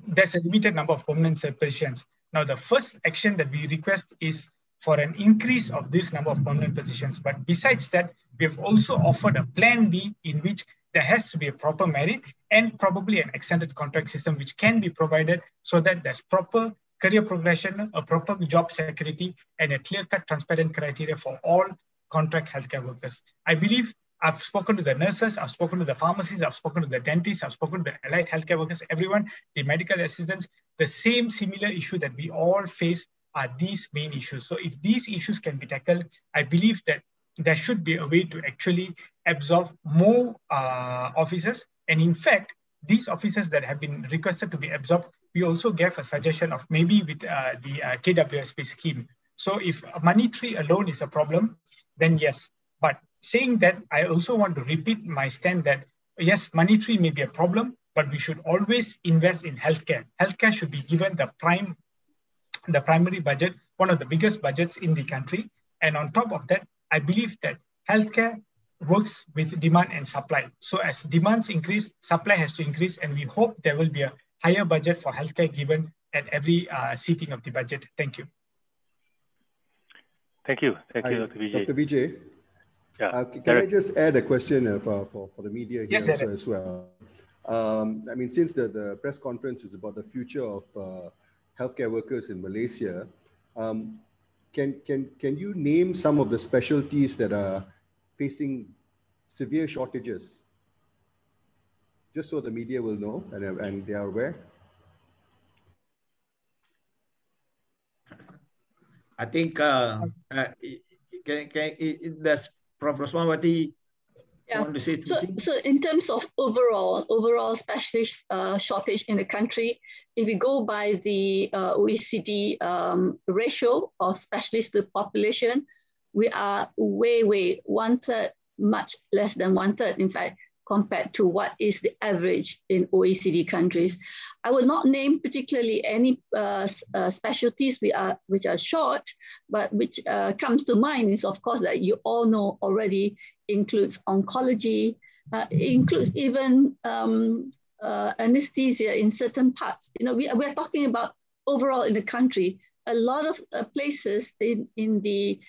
there's a limited number of permanent positions. Now, the first action that we request is for an increase of this number of permanent positions. But besides that, we have also offered a plan B in which there has to be a proper merit and probably an extended contract system which can be provided so that there's proper career progression, a proper job security, and a clear-cut, transparent criteria for all contract healthcare workers. I believe I've spoken to the nurses, I've spoken to the pharmacists, I've spoken to the dentists, I've spoken to the allied healthcare workers, everyone, the medical assistants. The same similar issue that we all face are these main issues. So if these issues can be tackled, I believe that there should be a way to actually absorb more officers. And in fact, these officers that have been requested to be absorbed, we also gave a suggestion of maybe with the KWSP scheme. So if monetary alone is a problem, then yes. But saying that, I also want to repeat my stand that yes, monetary may be a problem, but we should always invest in healthcare. Healthcare should be given the primary budget, one of the biggest budgets in the country. And on top of that, I believe that healthcare works with demand and supply. So as demands increase, supply has to increase, and we hope there will be a higher budget for healthcare given at every seating of the budget. Thank you. Thank you. Thank you, Dr. Vijay. Dr. Vijay, yeah. Can I just add a question for the media here yes, as well? I mean, since the press conference is about the future of healthcare workers in Malaysia, can you name some of the specialties that are facing severe shortages? Just so the media will know and they are aware. I think does Prof. Rosmawati want to say something? So in terms of overall specialist shortage in the country, if we go by the OECD ratio of specialists to population, we are way 1/3, much less than 1/3, in fact, compared to what is the average in OECD countries. I will not name particularly any specialties which are short, but which comes to mind is, of course, that you all know already includes oncology, includes even anesthesia in certain parts. You know, we are talking about overall in the country, a lot of places in the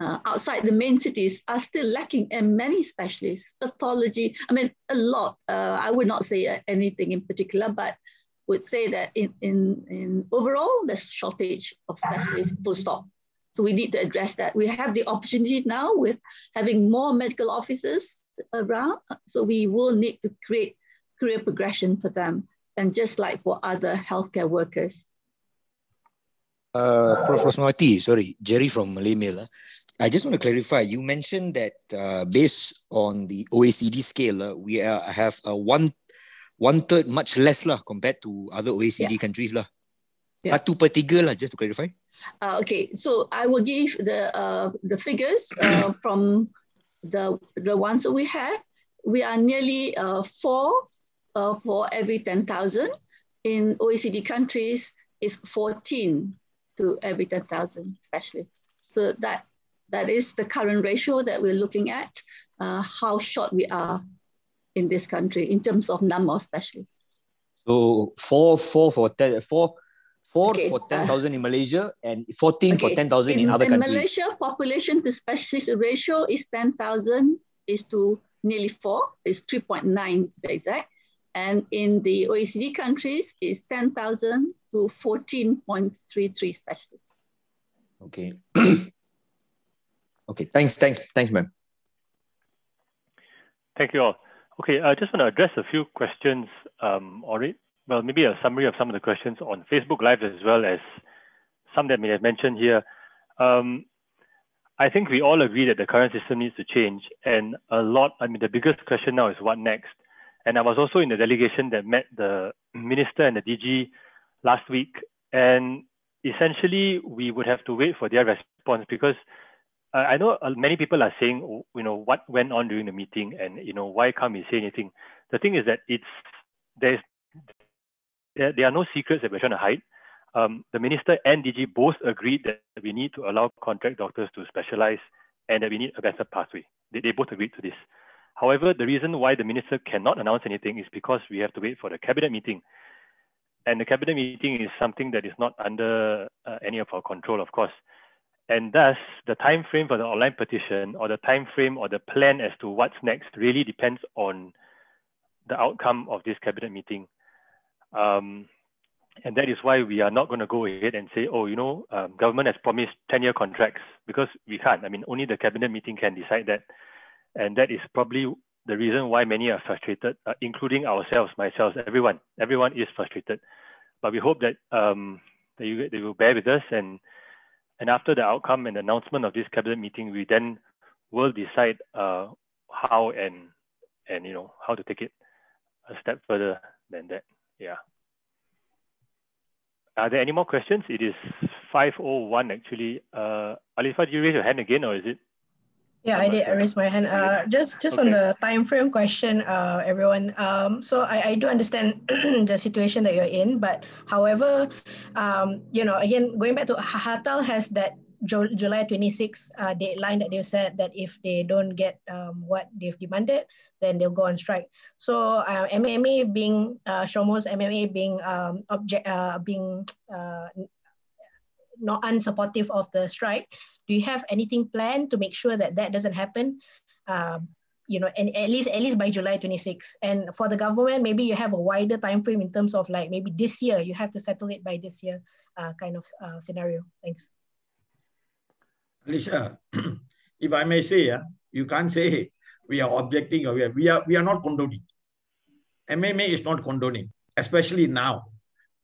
outside the main cities are still lacking in many specialists. Pathology, I mean, a lot. I would not say anything in particular, but would say that in overall, there's shortage of specialists, full stop. So we need to address that. We have the opportunity now with having more medical officers around. So we will need to create career progression for them, and just like for other healthcare workers. Prof. Rosmawati, sorry, Jerry from Malay Mail. I just want to clarify, you mentioned that based on the OECD scale, we have a one-third much less compared to other OECD countries. 1/3 just to clarify. Okay, so I will give the figures from the ones that we have. We are nearly 4 for every 10,000. In OECD countries, is 14 to every 10,000 specialists. So that That is the current ratio that we're looking at, how short we are in this country in terms of number of specialists. So four for 10,000 in Malaysia and 14 for 10,000 in other countries. In Malaysia, population to specialist ratio is 10,000 is to nearly 4, is 3.9 exact. And in the OECD countries, is 10,000 to 14.33 specialists. Okay. Okay, thanks, ma'am. Thank you all. Okay, I just want to address a few questions, well, maybe a summary of some of the questions on Facebook Live as well as some that may have mentioned here. I think we all agree that the current system needs to change, and the biggest question now is what next? And I was also in the delegation that met the minister and the DG last week, and essentially we would have to wait for their response, because I know many people are saying, what went on during the meeting, and why can't we say anything? The thing is that there are no secrets that we're trying to hide. The minister and DG both agreed that we need to allow contract doctors to specialize and that we need a better pathway. They both agreed to this. However, the reason why the minister cannot announce anything is because we have to wait for the cabinet meeting. And the cabinet meeting is something that is not under any of our control, of course. And thus, the time frame for the online petition, or the time frame or the plan as to what's next, really depends on the outcome of this cabinet meeting. And that is why we are not going to go ahead and say, government has promised 10-year contracts, because we can't. Only the cabinet meeting can decide that. And that is probably the reason why many are frustrated, including ourselves, myself, everyone. Everyone is frustrated. But we hope that they will bear with us, and after the outcome and announcement of this cabinet meeting, we then will decide how and how to take it a step further than that. Yeah. Are there any more questions? It is 5:01 actually. Alifa, did you raise your hand again, or is it? Yeah, I did. I raised my hand. Just okay. On the time frame question, everyone. So I do understand the situation that you're in, but however, again, going back to Hatal has that July 26 deadline that they've said that if they don't get what they've demanded, then they'll go on strike. So MMA being Shomo's MMA being not unsupportive of the strike, do you have anything planned to make sure that that doesn't happen? And at least by July 26. And for the government, maybe you have a wider time frame in terms of like maybe this year, you have to settle it by this year kind of scenario. Thanks. Alicia, if I may say, you can't say we are objecting or we are not condoning. MMA is not condoning, especially now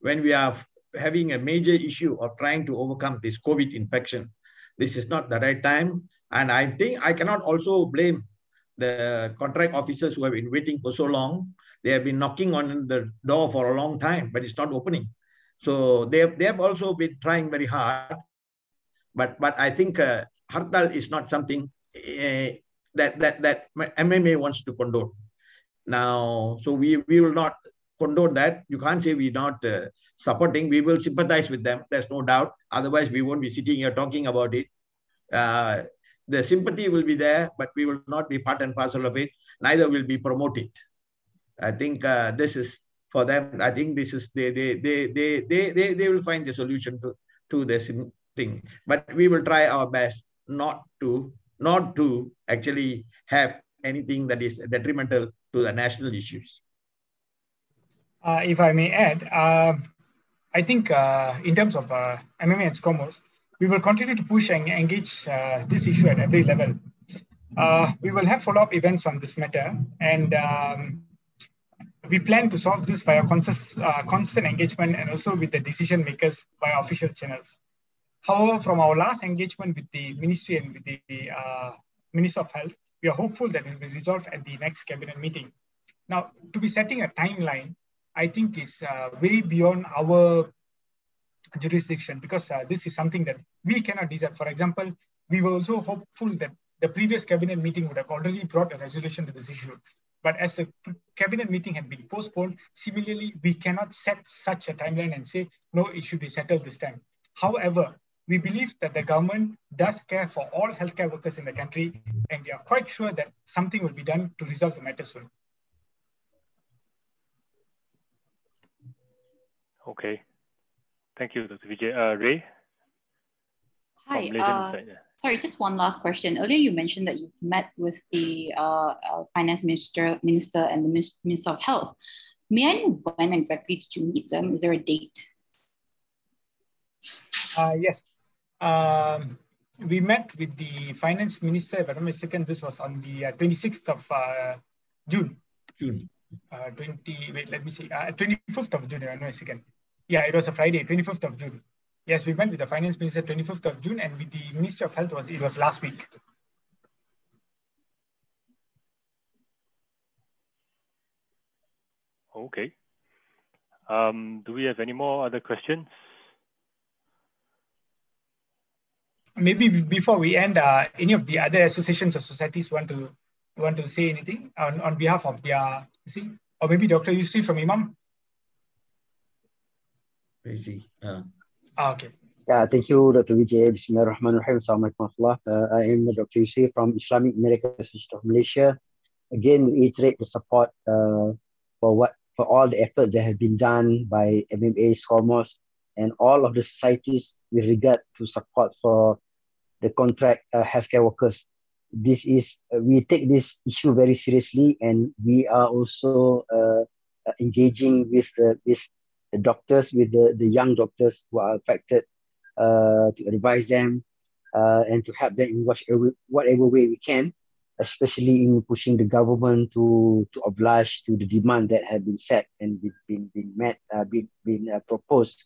when we are having a major issue of trying to overcome this COVID infection. This is not the right time. And I think I cannot also blame the contract officers who have been waiting for so long. They have been knocking on the door for a long time, but it's not opening. So they have also been trying very hard. But I think Hartal is not something that MMA wants to condone. Now, so we will not condone that. You can't say we're not supporting. We will sympathize with them. There's no doubt. Otherwise, we won't be sitting here talking about it. The sympathy will be there, but we will not be part and parcel of it. Neither will be promoted. I think this is for them. I think this is they will find a solution to this thing. But we will try our best not to actually have anything that is detrimental to the national issues. If I may add, I think in terms of MMA and SCOMOS, we will continue to push and engage this issue at every level. We will have follow-up events on this matter, and we plan to solve this via constant engagement and also with the decision makers via official channels. However, from our last engagement with the ministry and with the Minister of Health, we are hopeful that it will be resolved at the next cabinet meeting. Now, to be setting a timeline, I think is way beyond our jurisdiction, because this is something that we cannot decide. For example, we were also hopeful that the previous cabinet meeting would have already brought a resolution to this issue. But as the cabinet meeting had been postponed, similarly, we cannot set such a timeline and say, no, it should be settled this time. However, we believe that the government does care for all healthcare workers in the country, and we are quite sure that something will be done to resolve the matter soon. Okay. Thank you, Dr. Vijay. Ray? Hi. Sorry, just one last question. Earlier, you mentioned that you've met with the finance minister and the Minister of Health. May I know when exactly did you meet them? Is there a date? Yes. We met with the finance minister, if I'm not mistaken, this was on the 26th of June. 25th of June, if I'm not mistaken. Yeah, it was a Friday, 25th of June. Yes, we met with the finance minister 25th of June, and with the Ministry of Health, it was last week. Okay. Do we have any more other questions? Maybe before we end, any of the other associations or societies want to say anything on behalf of their, or maybe Dr. Yusri from Imam? Crazy. Okay. Yeah, thank you, Dr. Vijay. Bismillahirrahmanirrahim. Assalamualaikum warahmatullahi. I am Dr. Yusri from Islamic Medical Association of Malaysia. Again, reiterate the support for all the efforts that has been done by MMA, SCOMOS, and all of the societies with regard to support for the contract healthcare workers. This is we take this issue very seriously, and we are also engaging with the doctors, with the young doctors who are affected, to advise them and to help them in whatever way we can, especially in pushing the government to oblige to the demand that have been set and been proposed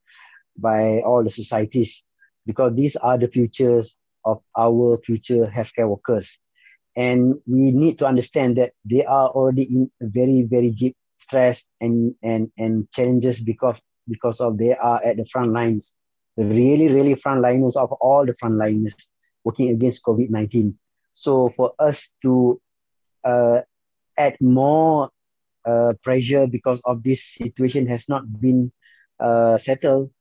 by all the societies, because these are the futures of our future healthcare workers. And we need to understand that they are already in a very, very deep stress and challenges because of they are at the front lines, really frontliners of all the frontliners working against COVID-19. So for us to add more pressure because of this situation has not been settled,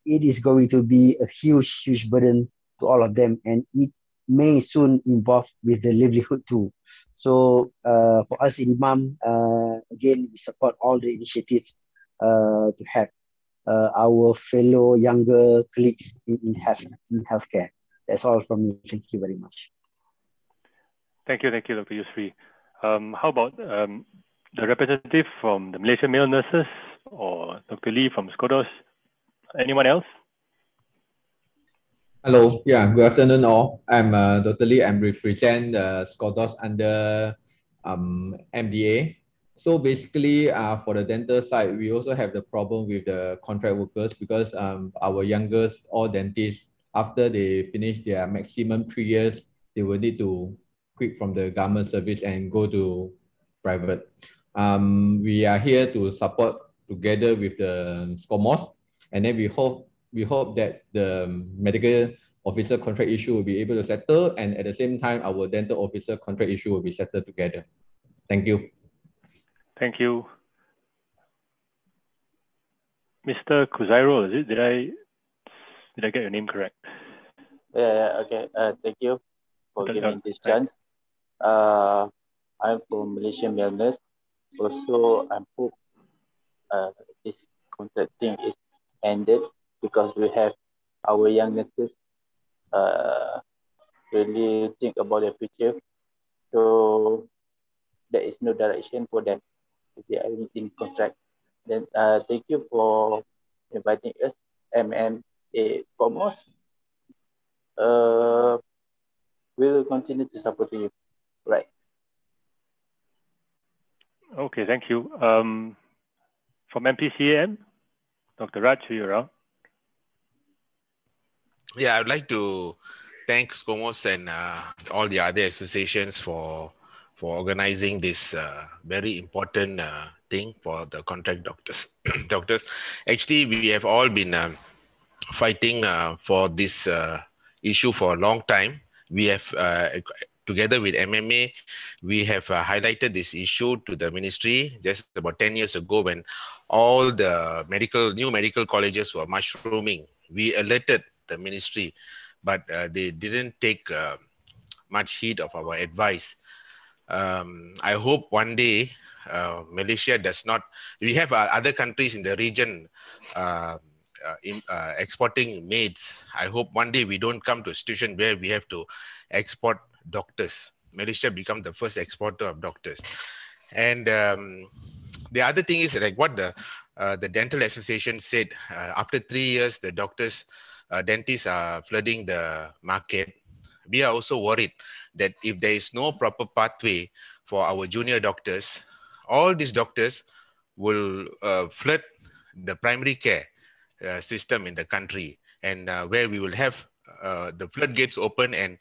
it is going to be a huge burden to all of them, and it may soon involve with the livelihood too. So for us in Imam, again, we support all the initiatives to have our fellow younger colleagues in healthcare. That's all from me. Thank you very much. Thank you, Dr. Yusri. How about the representative from the Malaysian Male Nurses or Dr. Lee from SCODOS? Anyone else? Hello, good afternoon all. I'm Dr. Lee. I represent SCODOS under MDA. So basically, for the dental side, we also have the problem with the contract workers because our youngest, all dentists, after they finish their maximum 3 years, they will need to quit from the government service and go to private. We are here to support together with the SCOMOS, and then we hope that the medical officer contract issue will be able to settle, and at the same time, our dental officer contract issue will be settled together. Thank you. Thank you. Mr. Kuzairo, is it? Did I get your name correct? Okay. Thank you for giving this chance. I'm from Malaysian Male Nurse. Also, I hope this contract thing is ended because we have our young nurses really think about their future. So there is no direction for them if they are in contract. Then thank you for inviting us, MMA SCOMOS. We will continue to support you. Right. Okay, thank you. From MPCAM, Dr. Raj, are you around? Yeah, I'd like to thank SCOMOS and all the other associations for organizing this very important thing for the contract doctors. Actually, we have all been fighting for this issue for a long time. We have, together with MMA, we have highlighted this issue to the ministry just about 10 years ago when all the new medical colleges were mushrooming. We alerted the ministry, but they didn't take much heed of our advice. I hope one day Malaysia does not. We have other countries in the region exporting maids. I hope one day we don't come to a situation where we have to export doctors. Malaysia become the first exporter of doctors. And the other thing is like what the dental association said. After 3 years, the doctors, dentists are flooding the market. We are also worried that if there is no proper pathway for our junior doctors, all these doctors will flood the primary care system in the country, and where we will have the floodgates open and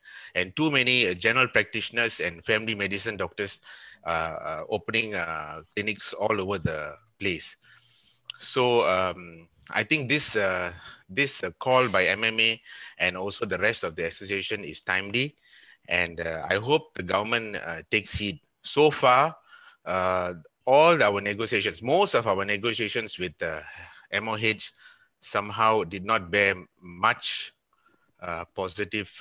too many general practitioners and family medicine doctors opening clinics all over the place. So I think this call by MMA and also the rest of the association is timely, and I hope the government takes heed. So far, all our negotiations, most of our negotiations with MOH somehow did not bear much positive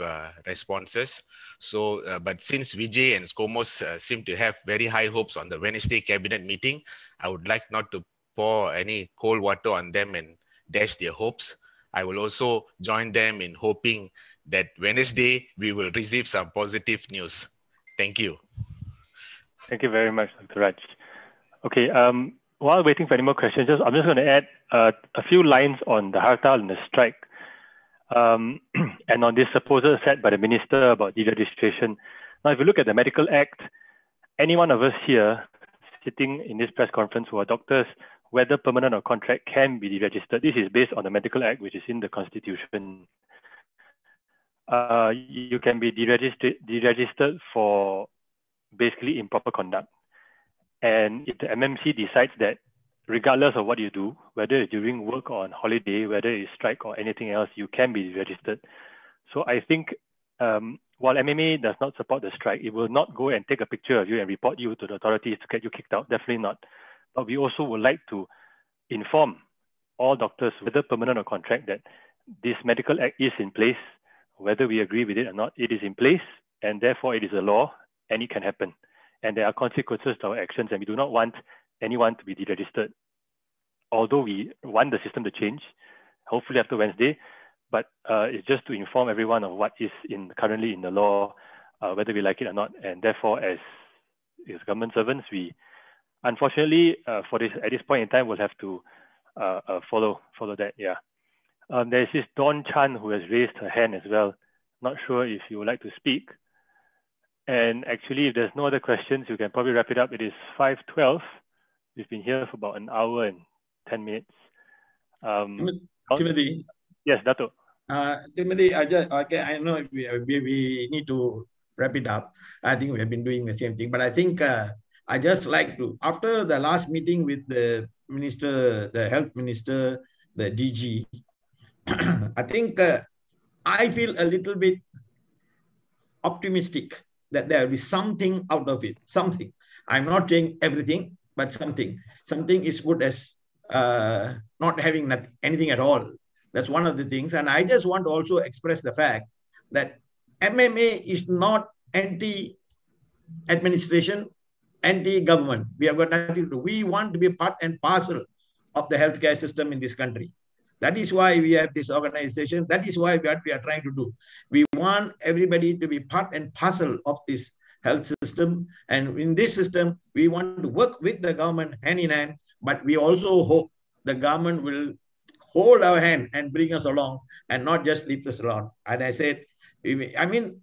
responses. So, but since Vijay and Skomos seem to have very high hopes on the Wednesday cabinet meeting, I would like not to pour any cold water on them and dash their hopes. I will also join them in hoping that Wednesday we will receive some positive news. Thank you. Thank you very much, Dr. Raj. Okay, while waiting for any more questions, I'm just going to add a few lines on the Hartal and the strike. And on this proposal set by the minister about deregistration. Now, if you look at the Medical Act, any one of us here sitting in this press conference who are doctors, whether permanent or contract, can be deregistered. This is based on the Medical Act, which is in the Constitution. You can be deregistered for basically improper conduct. And if the MMC decides that regardless of what you do, whether it's during work or on holiday, whether it's strike or anything else, you can be registered. So I think while MMA does not support the strike, it will not go and take a picture of you and report you to the authorities to get you kicked out, definitely not. But we also would like to inform all doctors, whether permanent or contract, that this Medical Act is in place, whether we agree with it or not, it is in place, and therefore it is a law and it can happen. And there are consequences to our actions, and we do not want anyone to be deregistered. Although we want the system to change, hopefully after Wednesday, but it's just to inform everyone of what is currently in the law, whether we like it or not. And therefore, as government servants, we unfortunately at this point in time will have to follow that. Yeah. There's this Dawn Chan who has raised her hand as well. Not sure if you would like to speak. And actually, if there's no other questions, you can probably wrap it up. It is 5:12. We've been here for about an hour and 10 minutes. Timothy. Yes, Dato. Timothy, I know we need to wrap it up. I think we have been doing the same thing, but I think I just like to, after the last meeting with the minister, the health minister, the DG, I think I feel a little bit optimistic that there will be something out of it, something. I'm not saying everything, but something. Something is good as not having anything at all. That's one of the things. And I just want to also express the fact that MMA is not anti-administration, anti-government. We have got nothing to do. We want to be part and parcel of the healthcare system in this country. That is why we have this organization. That is why what we are trying to do. We want everybody to be part and parcel of this health system. And in this system, we want to work with the government hand in hand, but we also hope the government will hold our hand and bring us along and not just leave us along. And I said, I mean,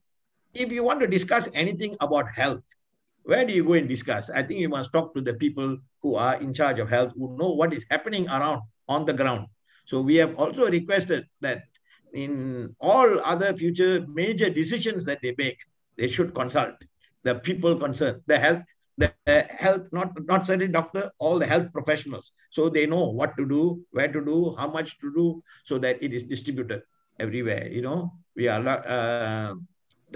if you want to discuss anything about health, where do you go and discuss? I think you must talk to the people who are in charge of health, who know what is happening around on the ground. So we have also requested that in all other future major decisions that they make, they should consult the people concerned, the health, not certainly doctor, all the health professionals. So they know what to do, where to do, how much to do, so that it is distributed everywhere. You know, we are.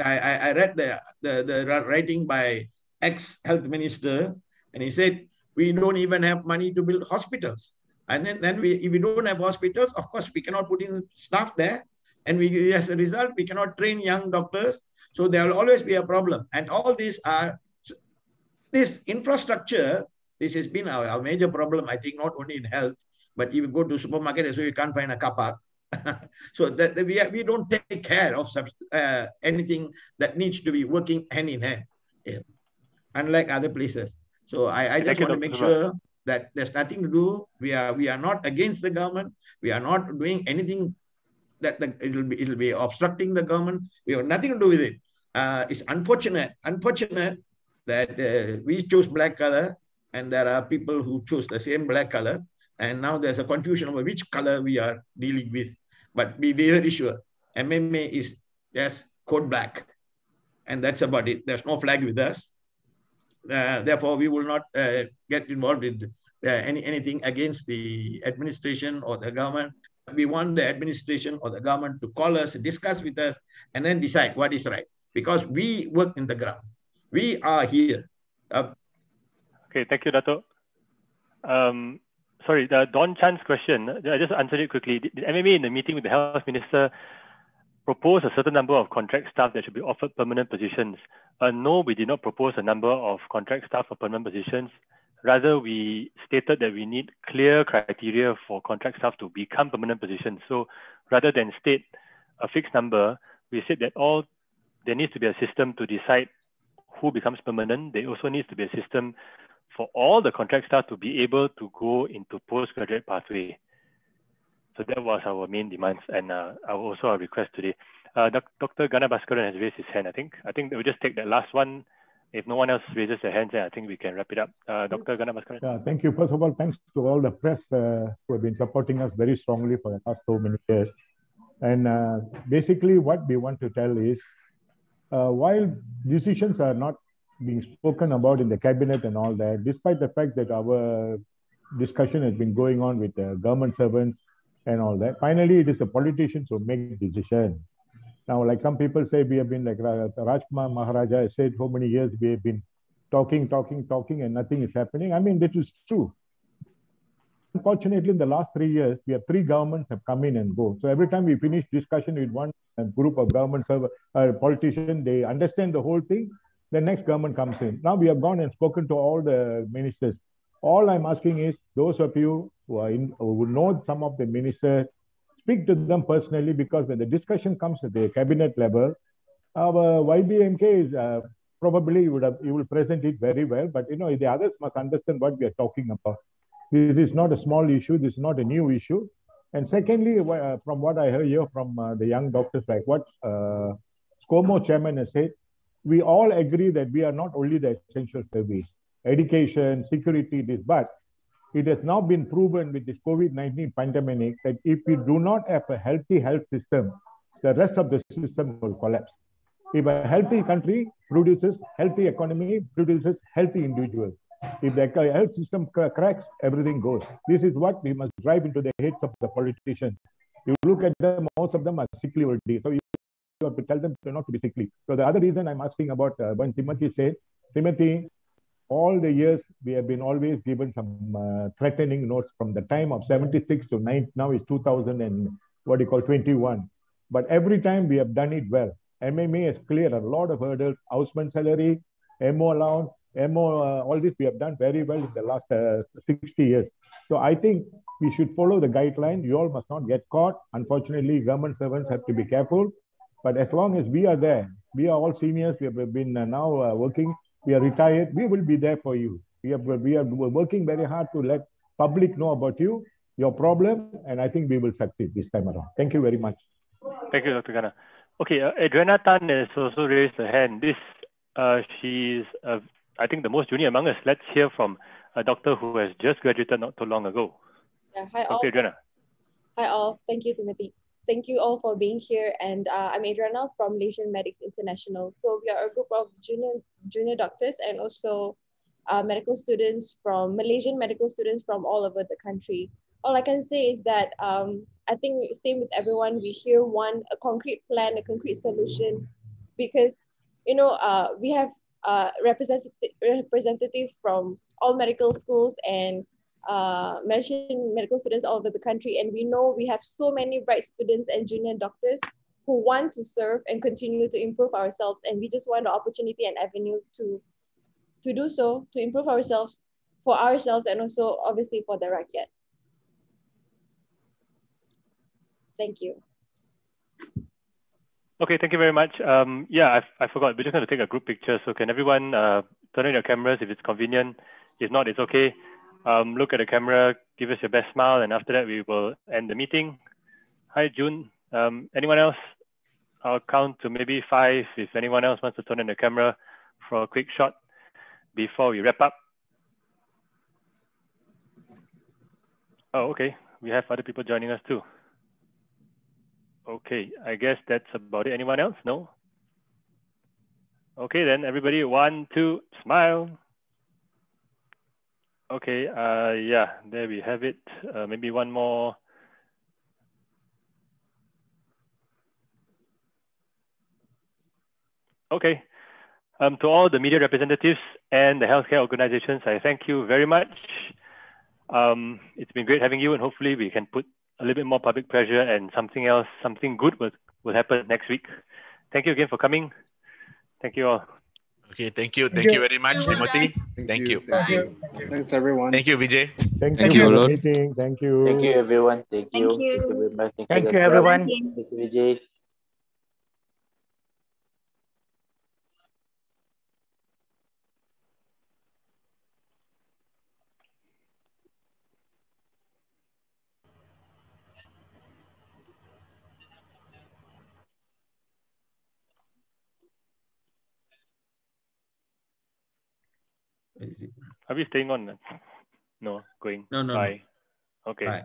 I read the writing by ex-health minister, and he said, we don't even have money to build hospitals. And then if we don't have hospitals, of course, we cannot put in staff there. And as a result, we cannot train young doctors. So there will always be a problem. And all these are, this infrastructure, this has been our major problem, I think, not only in health, but if you go to supermarket, so you can't find a car park. So that we don't take care of anything that needs to be working hand in hand, unlike other places. So I just want to make sure that there's nothing to do. We are not against the government. We are not doing anything that it'll be obstructing the government. We have nothing to do with it. It's unfortunate that we chose black color, and there are people who chose the same black color, and now there's a confusion over which color we are dealing with. But be very sure, MMA is just code black, and that's about it. There's no flag with us. Therefore, we will not get involved in anything against the administration or the government. We want the administration or the government to call us, discuss with us, and then decide what is right. Because we work in the ground. We are here. Okay, thank you, Dato'. Sorry, Don Chan's question, I just answered it quickly. Did MMA in the meeting with the health minister propose a certain number of contract staff that should be offered permanent positions? No, we did not propose a number of contract staff for permanent positions. Rather, we stated that we need clear criteria for contract staff to become permanent positions. So rather than state a fixed number, we said that there needs to be a system to decide who becomes permanent. There also needs to be a system for all the contract staff to be able to go into postgraduate pathway. So that was our main demands, and also our request today. Dr. Gana Bhaskaran has raised his hand, I think. I think we'll just take that last one. If no one else raises their hands, then I think we can wrap it up. Dr. Gana Bhaskaran. Yeah, thank you. First of all, thanks to all the press who have been supporting us very strongly for the past so many years. And basically what we want to tell is, while decisions are not being spoken about in the cabinet and all that, despite the fact that our discussion has been going on with government servants and all that, finally it is the politicians who make the decision. Now, like some people say, we have been like Rajkumar Maharaja has said, for many years we have been talking, and nothing is happening. I mean, that is true. Unfortunately, in the last 3 years, we have 3 governments have come in and go. So every time we finish discussion with one group of government politicians, they understand the whole thing. The next government comes in. Now we have gone and spoken to all the ministers. All I'm asking is, those of you who know some of the ministers, speak to them personally, because when the discussion comes at the cabinet level, our YBMK is probably you will present it very well, but the others must understand what we are talking about. This is not a small issue. This is not a new issue. And secondly, from what I heard here from the young doctors, like what SCOMO chairman has said, we all agree that we are not only the essential service, education, security, but it has now been proven with this COVID-19 pandemic that if we do not have a healthy health system, the rest of the system will collapse. If a healthy country produces healthy economy, produces healthy individuals. If the health system cracks, everything goes. This is what we must drive into the heads of the politicians. You look at them, most of them are sickly already. So you have to tell them not to be sickly. So the other reason I'm asking about when Timothy said, Timothy, all the years we have been always given some threatening notes from the time of 76 to 9, now is 2021. But every time we have done it well. MMA has cleared a lot of hurdles, houseman salary, MO allowance, all this we have done very well in the last 60 years. So I think we should follow the guideline. You all must not get caught. Unfortunately, government servants have to be careful. But as long as we are there, we are all seniors, we have been now working, we are retired, we will be there for you. We are working very hard to let public know about you, your problem, and I think we will succeed this time around. Thank you very much. Thank you, Dr. Gana. Okay, Adriana Tan has also raised her hand. She's, I think, the most junior among us. Let's hear from a doctor who has just graduated not too long ago. Yeah, hi Dr. all. Adriana. Hi all. Thank you, Timothy. Thank you all for being here. And I'm Adriana from Malaysian Medics International. So we are a group of junior doctors and also medical students from Malaysian medical students from all over the country. All I can say is that I think same with everyone. We hear a concrete plan, a concrete solution, because we have representative from all medical schools, and Malaysian medical students all over the country, and we know we have so many bright students and junior doctors who want to serve and continue to improve ourselves, and we just want the opportunity and avenue to do so, to improve ourselves, for ourselves, and also obviously for the rakyat. Thank you. Okay, thank you very much. Yeah, I forgot. We're just going to take a group picture. So can everyone turn on your cameras if it's convenient? If not, it's okay. Look at the camera, give us your best smile, and after that, we will end the meeting. Hi, June. Anyone else? I'll count to maybe 5 if anyone else wants to turn on the camera for a quick shot before we wrap up. Oh, okay. We have other people joining us too. Okay, I guess that's about it. Anyone else? No? Okay, then everybody, 1, 2, smile. Okay, yeah, there we have it. Maybe one more. Okay. To all the media representatives and the healthcare organizations, I thank you very much. It's been great having you, and hopefully we can put a little bit more public pressure and something else, something good will happen next week. Thank you again for coming. Thank you all. Okay, thank you. Thank you very much, Timothy. Thank you. Thanks, everyone. Thank you, Vijay. Thank you for the meeting. Thank you. Thank you, everyone. Thank you. Thank you. Thank you very much. Thank you, everyone. Thank you, Vijay. Are we staying on? No, going. No. Bye. Okay. Bye.